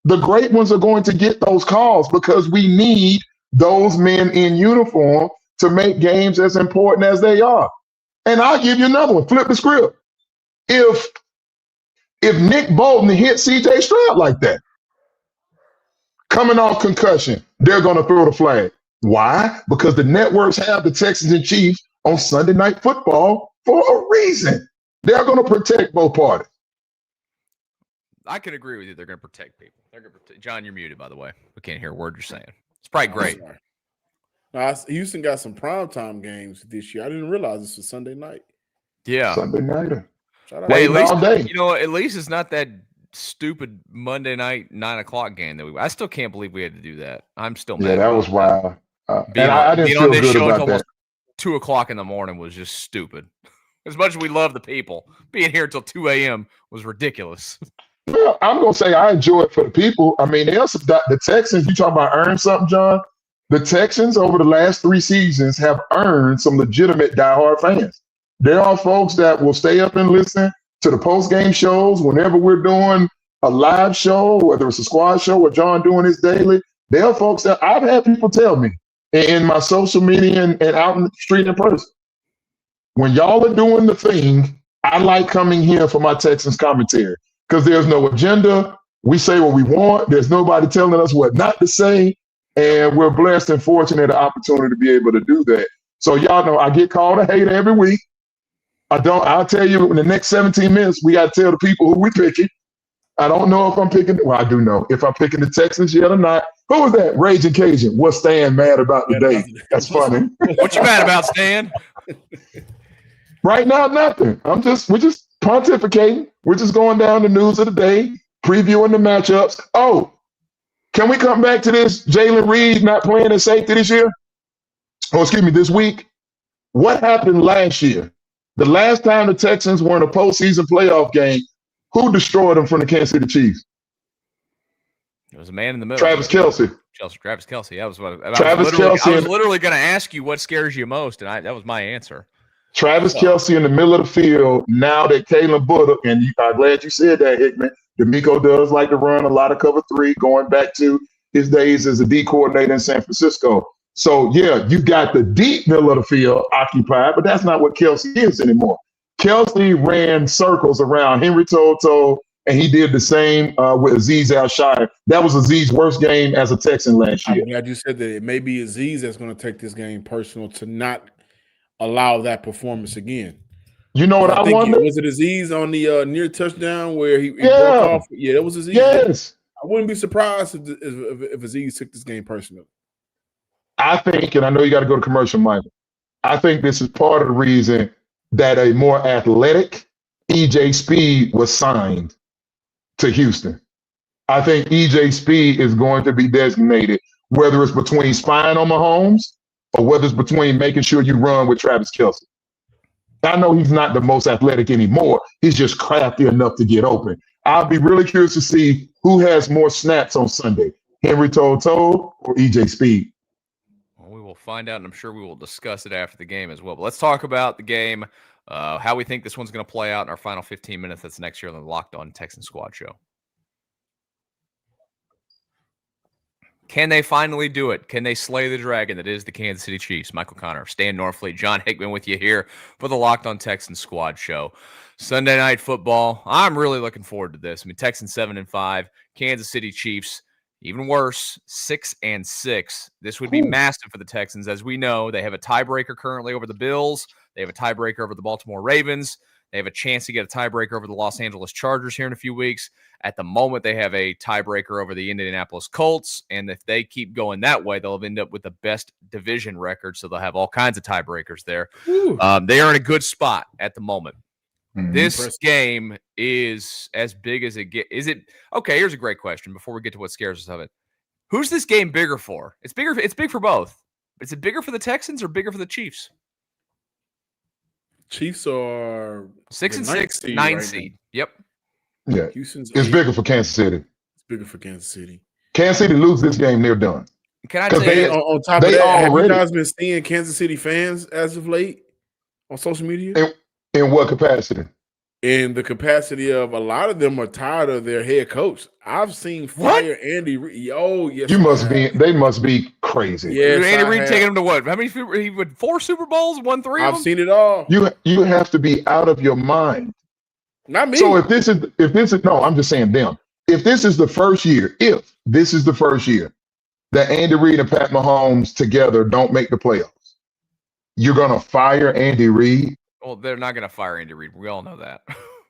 The great ones are going to get those calls because we need those men in uniform to make games as important as they are. And I'll give you another one. Flip the script. If Nick Bolton hit C.J. Stroud like that, coming off concussion, they're going to throw the flag. Why? Because the networks have the Texans and Chiefs on Sunday Night Football for a reason. They're going to protect both parties. I can agree with you. They're going to protect people. They're going to protect. John, you're muted, by the way. We can't hear a word you're saying. It's probably great. Now, Houston got some primetime games this year. I didn't realize this was Sunday night. Yeah. Sunday nighter. Hey, at least it's not that stupid Monday night 9:00 game that I still can't believe we had to do that. I'm still mad. Yeah, that was wild. And I didn't feel good about that. 2:00 in the morning was just stupid. As much as we love the people, being here until 2 a.m. was ridiculous. Well, I'm gonna say I enjoy it for the people. I mean, the Texans. You talking about earn something, John? The Texans over the last 3 seasons have earned some legitimate diehard fans. There are folks that will stay up and listen to the post-game shows whenever we're doing a live show, whether it's a squad show or John doing his daily. There are folks that I've had people tell me in my social media and out in the street in person, when y'all are doing the thing, I like coming here for my Texans commentary because there's no agenda. We say what we want. There's nobody telling us what not to say. And we're blessed and fortunate the opportunity to be able to do that. So y'all know I get called a hater every week. I'll tell you in the next 17 minutes, we got to tell the people who we picking. I don't know if I'm picking, well, I do know if I'm picking the Texans yet or not. Who was that? Raging Cajun. What's Stan mad about today? That's funny. What you mad about, Stan? Right now, nothing. We're just pontificating. We're just going down the news of the day, previewing the matchups. Oh, can we come back to this Jalen Reed not playing at safety this year? Oh, excuse me, this week? What happened last year? The last time the Texans were in a postseason playoff game, who destroyed them from the Kansas City Chiefs? It was a man in the middle. Travis Kelce. Travis Kelce. That was what I was literally going to ask you what scares you most, and that was my answer. Travis Kelce in the middle of the field. Now that Kalen Butter, and I'm glad you said that, Hickman. D'Amico does like to run a lot of cover 3, going back to his days as a D coordinator in San Francisco. So, yeah, you got the deep middle of the field occupied, but that's not what Kelce is anymore. Kelce ran circles around Henry Toto, and he did the same with Azeez Al-Shire. That was Azeez's worst game as a Texan last year. I'm glad you said that. It may be Azeez that's going to take this game personal to not allow that performance again. You know what I wonder? Was it Azeez on the near touchdown where he broke off? Yeah, that was Azeez. Yes. I wouldn't be surprised if Azeez took this game personal. I think, and I know you got to go to commercial, Michael, I think this is part of the reason that a more athletic EJ Speed was signed to Houston. I think EJ Speed is going to be designated, whether it's between spying on Mahomes or whether it's between making sure you run with Travis Kelce. I know he's not the most athletic anymore. He's just crafty enough to get open. I'll be really curious to see who has more snaps on Sunday, Henry Toto or EJ Speed. Well, we will find out, and I'm sure we will discuss it after the game as well. But let's talk about the game, how we think this one's going to play out in our final 15 minutes. That's next year on the Locked On Texans Squad Show. Can they finally do it? Can they slay the dragon that is the Kansas City Chiefs? Michael Connor, Stan Norfleet, John Hickman with you here for the Locked On Texans Squad Show. Sunday night football. I'm really looking forward to this. I mean, Texans 7-5, Kansas City Chiefs, even worse, 6-6. This would be massive for the Texans. As we know, they have a tiebreaker currently over the Bills. They have a tiebreaker over the Baltimore Ravens. They have a chance to get a tiebreaker over the Los Angeles Chargers here in a few weeks. At the moment, they have a tiebreaker over the Indianapolis Colts, and if they keep going that way, they'll end up with the best division record, so they'll have all kinds of tiebreakers there. They are in a good spot at the moment. This game is as big as it gets. Is it okay? Here's a great question before we get to what scares us of it. Who's this game bigger for? It's bigger. It's big for both. Is it bigger for the Texans or bigger for the Chiefs? Chiefs are 6-6, 9 seed. Yep. Yeah. Houston's it's bigger for Kansas City. It's bigger for Kansas City. Kansas City lose this game, they're done. Can I tell you? On top of that, have you guys been seeing Kansas City fans as of late on social media? In what capacity? In the capacity of a lot of them are tired of their head coach. I've seen fire Andy Reid. Oh, yes. They must be crazy. Yes, Andy Reid taking him to what? How many? He would 4 Super Bowls, won 3 of them? I've seen it all. You have to be out of your mind. Not me. So if this is no, I'm just saying them. If this is the first year that Andy Reid and Pat Mahomes together don't make the playoffs, you're gonna fire Andy Reid? Well, they're not going to fire Andy Reid. We all know that.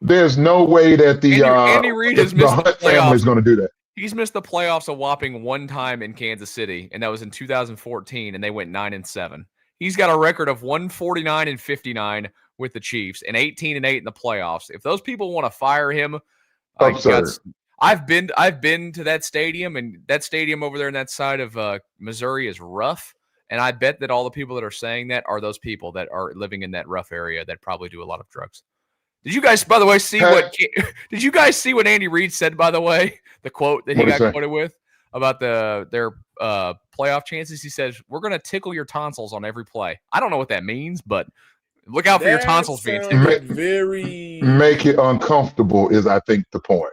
There's no way that Andy Reid has missed the family is going to do that. He's missed the playoffs a whopping 1 time in Kansas City, and that was in 2014, and they went 9-7. He's got a record of 149-59 with the Chiefs and 18-8 in the playoffs. If those people want to fire him, I've been to that stadium, and that stadium over there on that side of Missouri is rough. And I bet that all the people that are saying that are those people that are living in that rough area that probably do a lot of drugs. Did you guys, by the way, see what Andy Reid said, by the way? The quote that he got quoted with about their playoff chances. He says, "We're going to tickle your tonsils on every play." I don't know what that means, but look out for your tonsils being tickled. Make it uncomfortable is, I think, the point.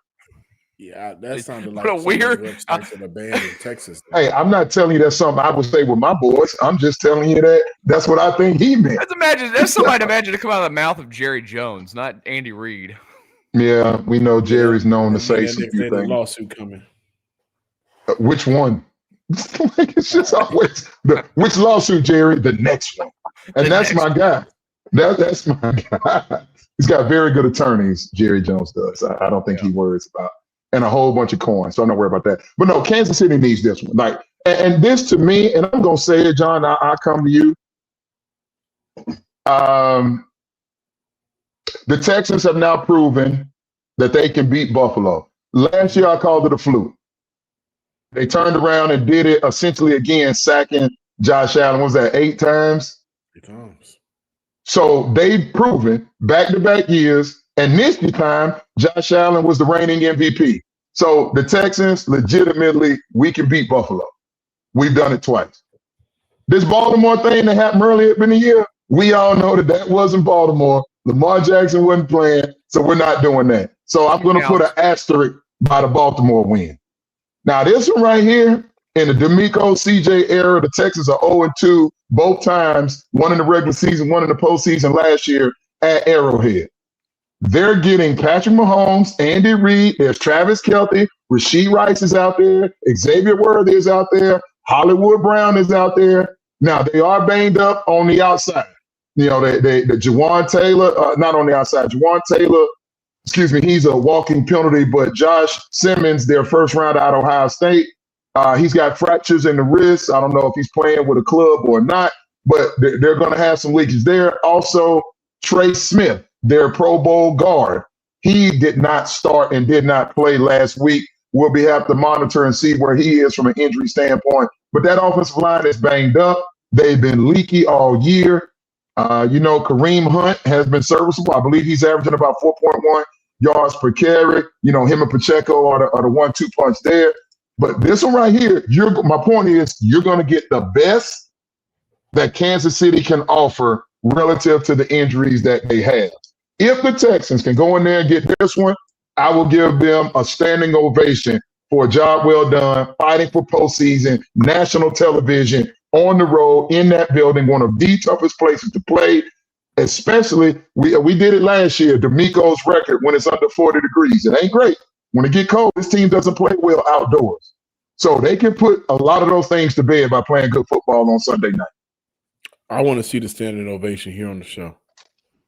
Yeah, that sounded like a weird of a band in Texas. Hey, I'm not telling you that's something I would say with my boys. I'm just telling you that's what I think he meant. That's somebody imagine to come out of the mouth of Jerry Jones, not Andy Reid. Yeah, we know Jerry's known to say some few things. Lawsuit coming. Which one? It's just always which lawsuit, Jerry? The next one. And that's my guy. That's my guy. He's got very good attorneys, Jerry Jones does. I don't think he worries about. And a whole bunch of coins. So I'm not worried about that. But no, Kansas City needs this one. Like, and this to me, and I'm gonna say it, John, I'll come to you. The Texans have now proven that they can beat Buffalo. Last year I called it a fluke. They turned around and did it essentially again, sacking Josh Allen. What was that, 8 times? 8 times. So they've proven back-to-back years. And this time, Josh Allen was the reigning MVP. So the Texans, legitimately, we can beat Buffalo. We've done it twice. This Baltimore thing that happened earlier in the year, we all know that wasn't Baltimore. Lamar Jackson wasn't playing, so we're not doing that. So I'm going to put an asterisk by the Baltimore win. Now, this one right here, in the D'Amico CJ era, the Texans are 0-2 both times, one in the regular season, one in the postseason last year. at Arrowhead. They're getting Patrick Mahomes, Andy Reid, there's Travis Kelce, Rashee Rice is out there, Xavier Worthy is out there, Hollywood Brown is out there. Now, they are banged up on the outside. You know, the Jawan Taylor, not on the outside, Jawan Taylor, he's a walking penalty, but Josh Simmons, their first round out of Ohio State, he's got fractures in the wrist. I don't know if he's playing with a club or not, but they're going to have some leakage there. Also, Trey Smith, their Pro Bowl guard, he did not start and did not play last week. We'll have to monitor and see where he is from an injury standpoint. But that offensive line is banged up. They've been leaky all year. Kareem Hunt has been serviceable. I believe he's averaging about 4.1 yards per carry. Him and Pacheco are the 1-2 punch there. But this one right here, my point is you're going to get the best that Kansas City can offer relative to the injuries that they have. If the Texans can go in there and get this one, I will give them a standing ovation for a job well done, fighting for postseason, national television, on the road, in that building, one of the toughest places to play, especially, we did it last year, D'Amico's record, when it's under 40 degrees. It ain't great. When it get cold, this team doesn't play well outdoors. So they can put a lot of those things to bed by playing good football on Sunday night. I want to see the standing ovation here on the show.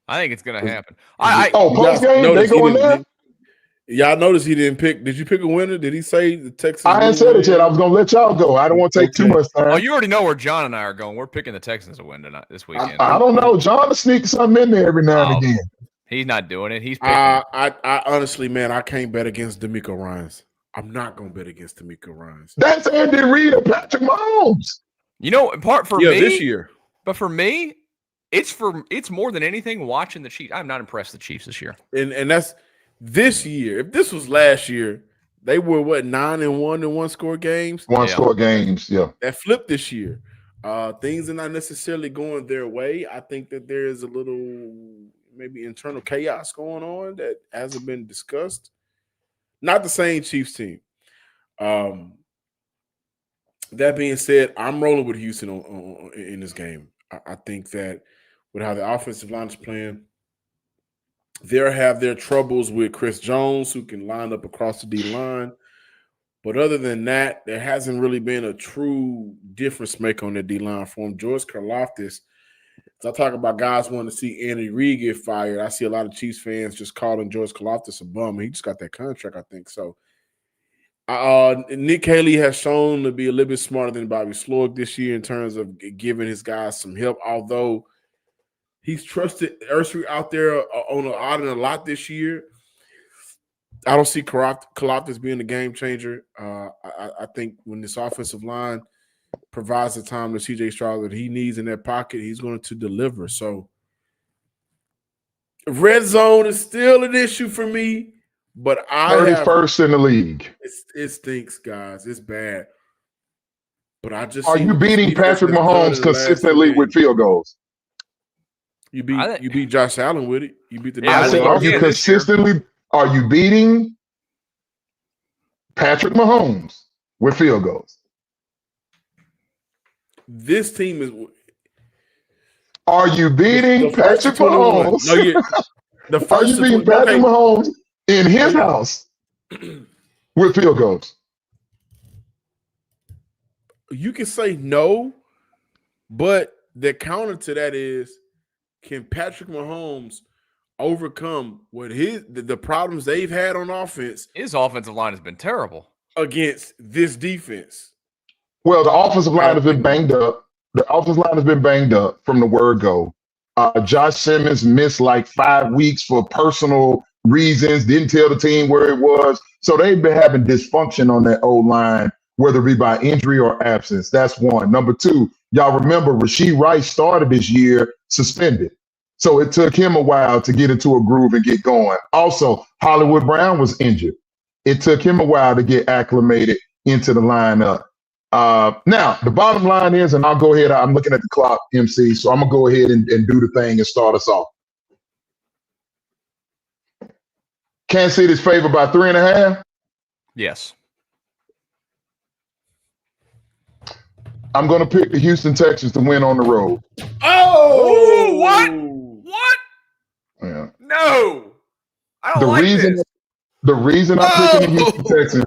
I think it's going to happen. Post game, they going there? Y'all noticed he didn't pick. Did you pick a winner? Did he say the Texans? I ain't said it yet. I was going to let y'all go. I don't want to take too much time. Oh, you already know where John and I are going. We're picking the Texans to win tonight, this weekend. I don't know. John will sneak something in there every now and again. He's not doing it. He's picking. I honestly, man, I can't bet against D'Amico Ryans. I'm not going to bet against D'Amico Ryans. That's Andy Reid and Patrick Mahomes. Part for me this year. But for me, it's more than anything watching the Chiefs. I'm not impressed with the Chiefs this year. And that's this year. If this was last year, they were 9-1 in one-score games. One-score games, yeah. That flipped this year. Things are not necessarily going their way. I think that there is a little maybe internal chaos going on that hasn't been discussed. Not the same Chiefs team. That being said, I'm rolling with Houston in this game. I think that with how the offensive line is playing, they'll have their troubles with Chris Jones, who can line up across the D-line. But other than that, there hasn't really been a true difference maker on the D-line for him. George Karlaftis, as I talk about guys wanting to see Andy Reid get fired, I see a lot of Chiefs fans just calling George Karlaftis a bum. He just got that contract, I think. So Nick Haley has shown to be a little bit smarter than Bobby Slowick this year in terms of giving his guys some help, although he's trusted Ursary out there on a lot this year. I don't see Karlaftis being a game changer. I think when this offensive line provides the time to C.J. Stroud that he needs in that pocket, he's going to deliver. So red zone is still an issue for me, but 31st in the league. It stinks, guys. It's bad. But I just are you beating Patrick Mahomes consistently with field goals? You beat Josh Allen with it. You beat the. I said, are you consistently? Are you beating Patrick Mahomes with field goals? This team is. Are you beating Patrick Mahomes? No, the first. Are you beating Patrick Mahomes in his house with field goals? You can say no, but the counter to that is, can Patrick Mahomes overcome what the problems they've had on offense? His offensive line has been terrible against this defense. Well, the offensive line has been banged up. The offensive line has been banged up from the word go. Josh Simmons missed like 5 weeks for personal reasons, didn't tell the team where it was. So they've been having dysfunction on that O-line, whether it be by injury or absence. That's one. Number two, y'all remember Rashee Rice started this year suspended. So it took him a while to get into a groove and get going. Also, Hollywood Brown was injured. It took him a while to get acclimated into the lineup. Now, the bottom line is, and I'll go ahead, I'm looking at the clock, MC, so I'm going to go ahead and do the thing and start us off. Kansas City's favored by 3.5? Yes. I'm going to pick the Houston Texans to win on the road. Oh, what? don't like this. The reason I'm picking the Houston Texans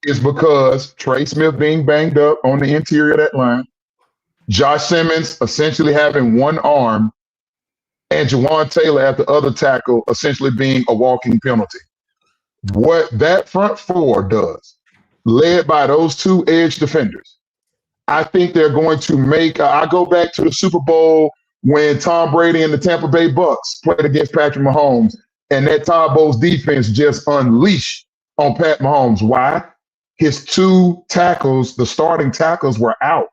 is because Trey Smith being banged up on the interior of that line, Josh Simmons essentially having one arm, and Jawan Taylor at the other tackle essentially being a walking penalty. What that front four does, led by those two edge defenders, I think they're going to make. I go back to the Super Bowl when Tom Brady and the Tampa Bay Bucks played against Patrick Mahomes, and that Todd Bowles defense just unleashed on Pat Mahomes. Why? His two tackles, the starting tackles, were out.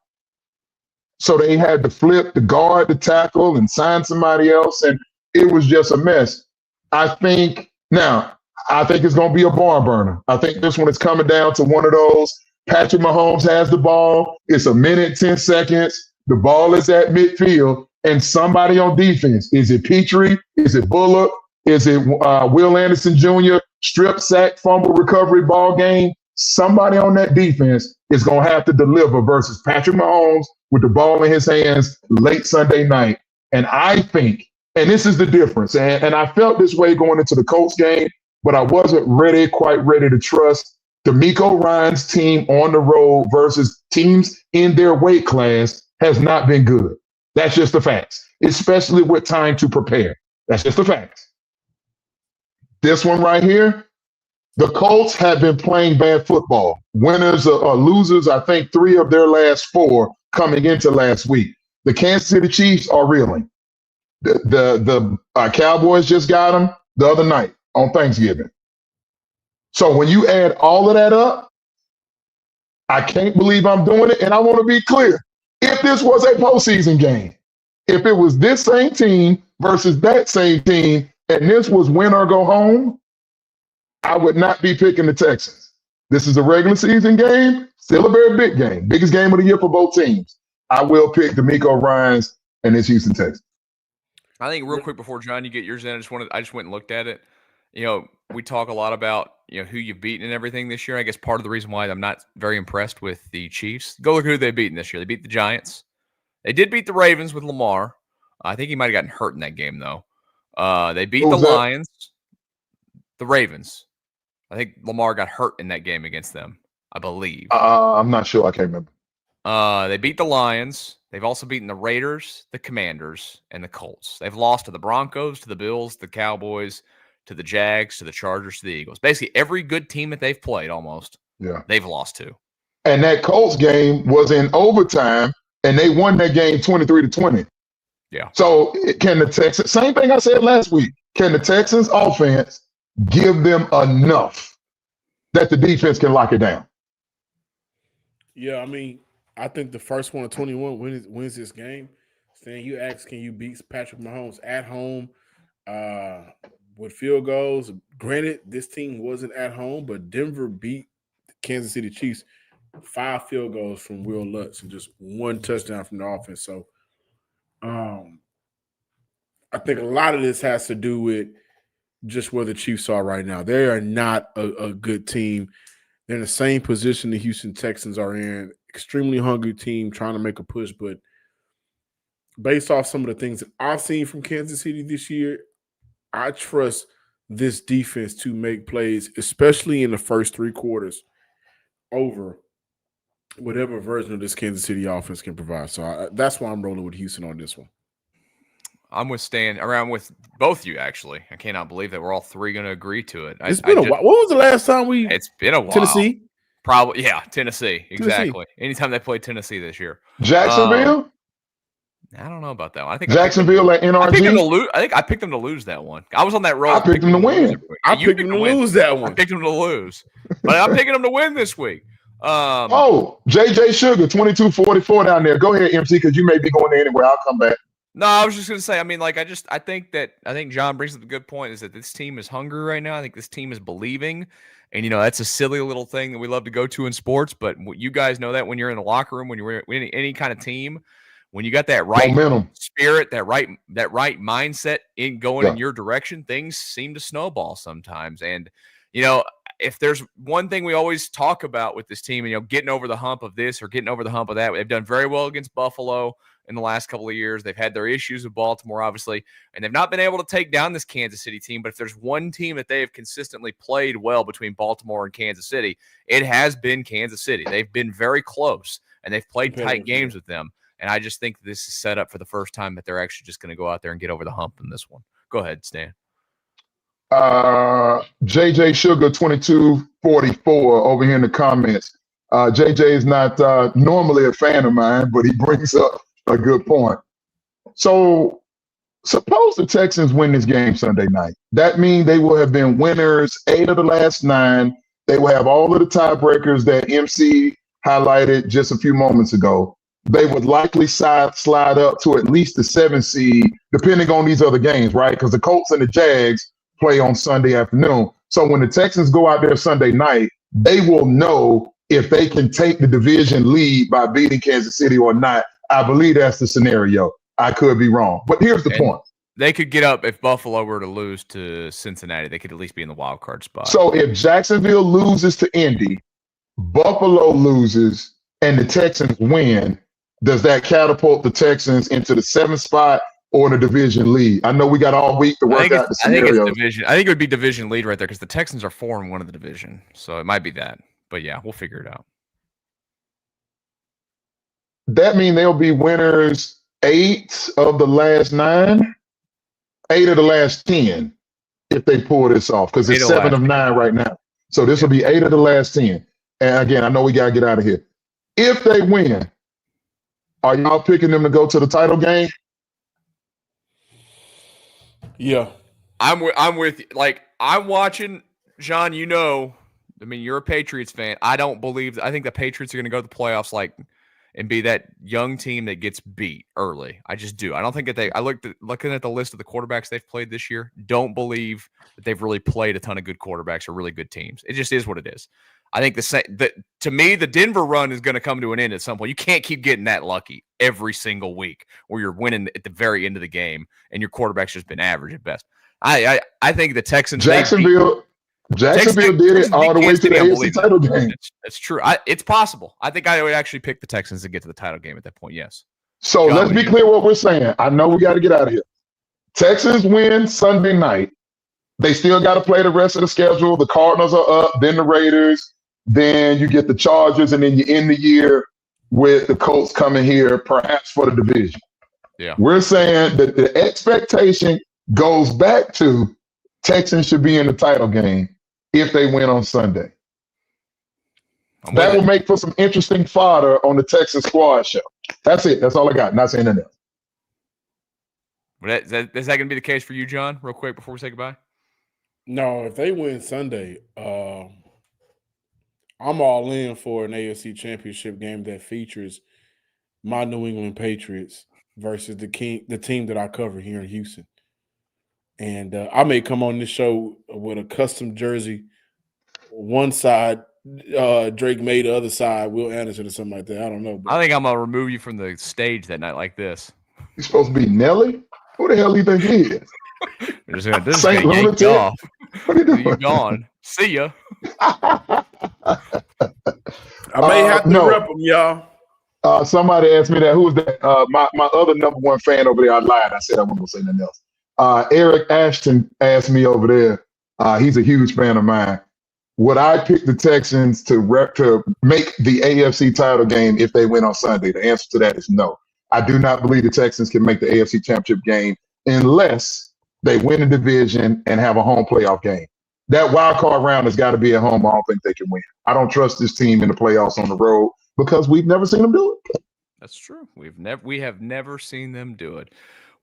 So they had to flip the guard, the tackle, and sign somebody else, and it was just a mess. I think it's going to be a barn burner. I think this one is coming down to one of those. Patrick Mahomes has the ball. It's a minute, 10 seconds. The ball is at midfield, and somebody on defense. Is it Petrie? Is it Bullock? Is it Will Anderson Jr.? Strip sack, fumble recovery ball game. Somebody on that defense is going to have to deliver versus Patrick Mahomes with the ball in his hands late Sunday night. And I think, and this is the difference, and I felt this way going into the Colts game, but I wasn't quite ready to trust DeMeco Ryans' team on the road versus teams in their weight class has not been good. That's just the facts, especially with time to prepare. That's just the facts. This one right here, the Colts have been playing bad football. Winners or losers, I think 3 of their last 4 coming into last week. The Kansas City Chiefs are reeling. The Cowboys just got them the other night on Thanksgiving. So when you add all of that up, I can't believe I'm doing it. And I want to be clear. If this was a postseason game, if it was this same team versus that same team, and this was win or go home, I would not be picking the Texans. This is a regular season game, still a very big game, biggest game of the year for both teams. I will pick DeMeco Ryans and his Houston Texans. I think real quick before John, you get yours in, I just went and looked at it. You know, we talk a lot about, you know, who you've beaten and everything this year. I guess part of the reason why I'm not very impressed with the Chiefs. Go look at who they've beaten this year. They beat the Giants. They did beat the Ravens with Lamar. I think he might have gotten hurt in that game though. They beat the Lions, the Ravens. I think Lamar got hurt in that game against them, I believe. I'm not sure. I can't remember. They beat the Lions. They've also beaten the Raiders, the Commanders, and the Colts. They've lost to the Broncos, to the Bills, the Cowboys, to the Jags, to the Chargers, to the Eagles. Basically, every good team that they've played almost, they've lost to. And that Colts game was in overtime, and they won that game 23-20. Yeah. So can the Texans, same thing I said last week, can the Texans offense give them enough that the defense can lock it down? Yeah, I mean, I think the first one of 21 wins this game. Stan, you asked, can you beat Patrick Mahomes at home with field goals? Granted, this team wasn't at home, but Denver beat the Kansas City Chiefs 5 field goals from Will Lutz and just 1 touchdown from the offense. So I think a lot of this has to do with just where the Chiefs are right now. They are not a good team. They're in the same position the Houston Texans are in. Extremely hungry team trying to make a push. But based off some of the things that I've seen from Kansas City this year, I trust this defense to make plays, especially in the first 3 quarters, over whatever version of this Kansas City offense can provide. So that's why I'm rolling with Houston on this one. I'm around with both you, actually. I cannot believe that we're all 3 going to agree to it. It's been a while. What was the last time we – It's been a while. Tennessee? Probably, yeah, Tennessee. Exactly. Anytime they played Tennessee this year. Jacksonville? I don't know about that one. I think Jacksonville at NRG? I think I picked them to lose that one. I was on that roll. I picked them to win. I picked them to lose that one. I picked them to lose. But I'm picking them to win this week. JJ Sugar, 22-44 down there. Go ahead, MC, because you may be going there anyway. I'll come back. No, I was just going to say, I mean, like, I think John brings up a good point, is that this team is hungry right now. I think this team is believing. And, you know, that's a silly little thing that we love to go to in sports. But you guys know that when you're in the locker room, when you're in any kind of team, when you got that right momentum, spirit, that right mindset in going in your direction, things seem to snowball sometimes. And, you know, if there's one thing we always talk about with this team, you know, getting over the hump of this or getting over the hump of that, they've done very well against Buffalo in the last couple of years. They've had their issues with Baltimore, obviously, and they've not been able to take down this Kansas City team. But if there's one team that they have consistently played well between Baltimore and Kansas City, it has been Kansas City. They've been very close, and they've played tight games with them. And I just think this is set up for the first time that they're actually just going to go out there and get over the hump in this one. Go ahead, Stan. JJ Sugar 2244 over here in the comments. JJ is not normally a fan of mine, but he brings up a good point. So suppose the Texans win this game Sunday night. That means they will have been winners 8 of the last 9. They will have all of the tiebreakers that MC highlighted just a few moments ago. They would likely slide up to at least the 7th seed, depending on these other games, right? Because the Colts and the Jags play on Sunday afternoon. So when the Texans go out there Sunday night, they will know if they can take the division lead by beating Kansas City or not. I believe that's the scenario. I could be wrong. But here's the point. They could get up if Buffalo were to lose to Cincinnati. They could at least be in the wild card spot. So if Jacksonville loses to Indy, Buffalo loses, and the Texans win, does that catapult the Texans into the 7th spot or the division lead? I know we got all week to work out the scenarios. I think it's division. I think it would be division lead right there because the Texans are 4-1 of the division. So it might be that. But yeah, we'll figure it out. That means they'll be winners 8 of the last 9, 8 of the last 10 if they pull this off because it's 7 of 9 right now. So this will be 8 of the last 10. And again, I know we got to get out of here. If they win, are y'all picking them to go to the title game? Yeah. I'm with you. Like, I'm watching, John, I mean, you're a Patriots fan. I think the Patriots are going to go to the playoffs and be that young team that gets beat early. I just do. I don't think that looking at the list of the quarterbacks they've played this year, don't believe that they've really played a ton of good quarterbacks or really good teams. It just is what it is. I think to me, the Denver run is going to come to an end at some point. You can't keep getting that lucky every single week where you're winning at the very end of the game and your quarterback's just been average at best. I think the Texans. Jacksonville did it all the way to the AFC title game. It's true. It's possible. I think I would actually pick the Texans to get to the title game at that point. Yes. So let's be clear what we're saying. I know we got to get out of here. Texans win Sunday night. They still got to play the rest of the schedule. The Cardinals are up, then the Raiders, then you get the Chargers, and then you end the year with the Colts coming here, perhaps for the division. Yeah. We're saying that the expectation goes back to Texans should be in the title game if they win on Sunday. That will make for some interesting fodder on the Texas Squad show. That's it. That's all I got. Not saying anything else. Is that going to be the case for you, John, real quick before we say goodbye? No, if they win Sunday, I'm all in for an AFC Championship game that features my New England Patriots versus the team that I cover here in Houston. And I may come on this show with a custom jersey. One side, Drake made the other side, Will Anderson or something like that. I don't know. But I think I'm going to remove you from the stage that night like this. You're supposed to be Nelly? Who the hell do you think he is? This is going to yank you off. What are you doing? You're gone. See ya. I may have to rep them, y'all. Somebody asked me that. Who was that? My other number one fan over there. I lied. I said I wasn't going to say nothing else. Eric Ashton asked me over there. He's a huge fan of mine. Would I pick the Texans to make the AFC title game if they win on Sunday? The answer to that is no. I do not believe the Texans can make the AFC championship game unless they win the division and have a home playoff game. That wild card round has got to be at home. I don't think they can win. I don't trust this team in the playoffs on the road because we've never seen them do it. That's true. We have never seen them do it.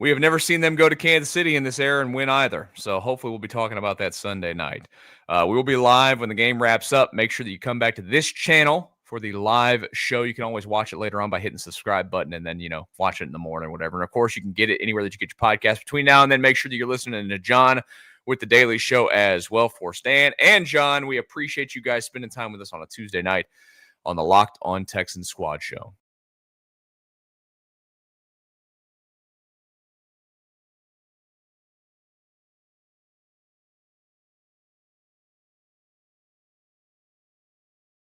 We have never seen them go to Kansas City in this era and win either. So hopefully we'll be talking about that Sunday night. We will be live when the game wraps up. Make sure that you come back to this channel for the live show. You can always watch it later on by hitting the subscribe button and then, watch it in the morning or whatever. And of course, you can get it anywhere that you get your podcast. Between now and then, make sure that you're listening to John with the Daily Show as well. For Stan and John, we appreciate you guys spending time with us on a Tuesday night on the Locked On Texans Squad Show.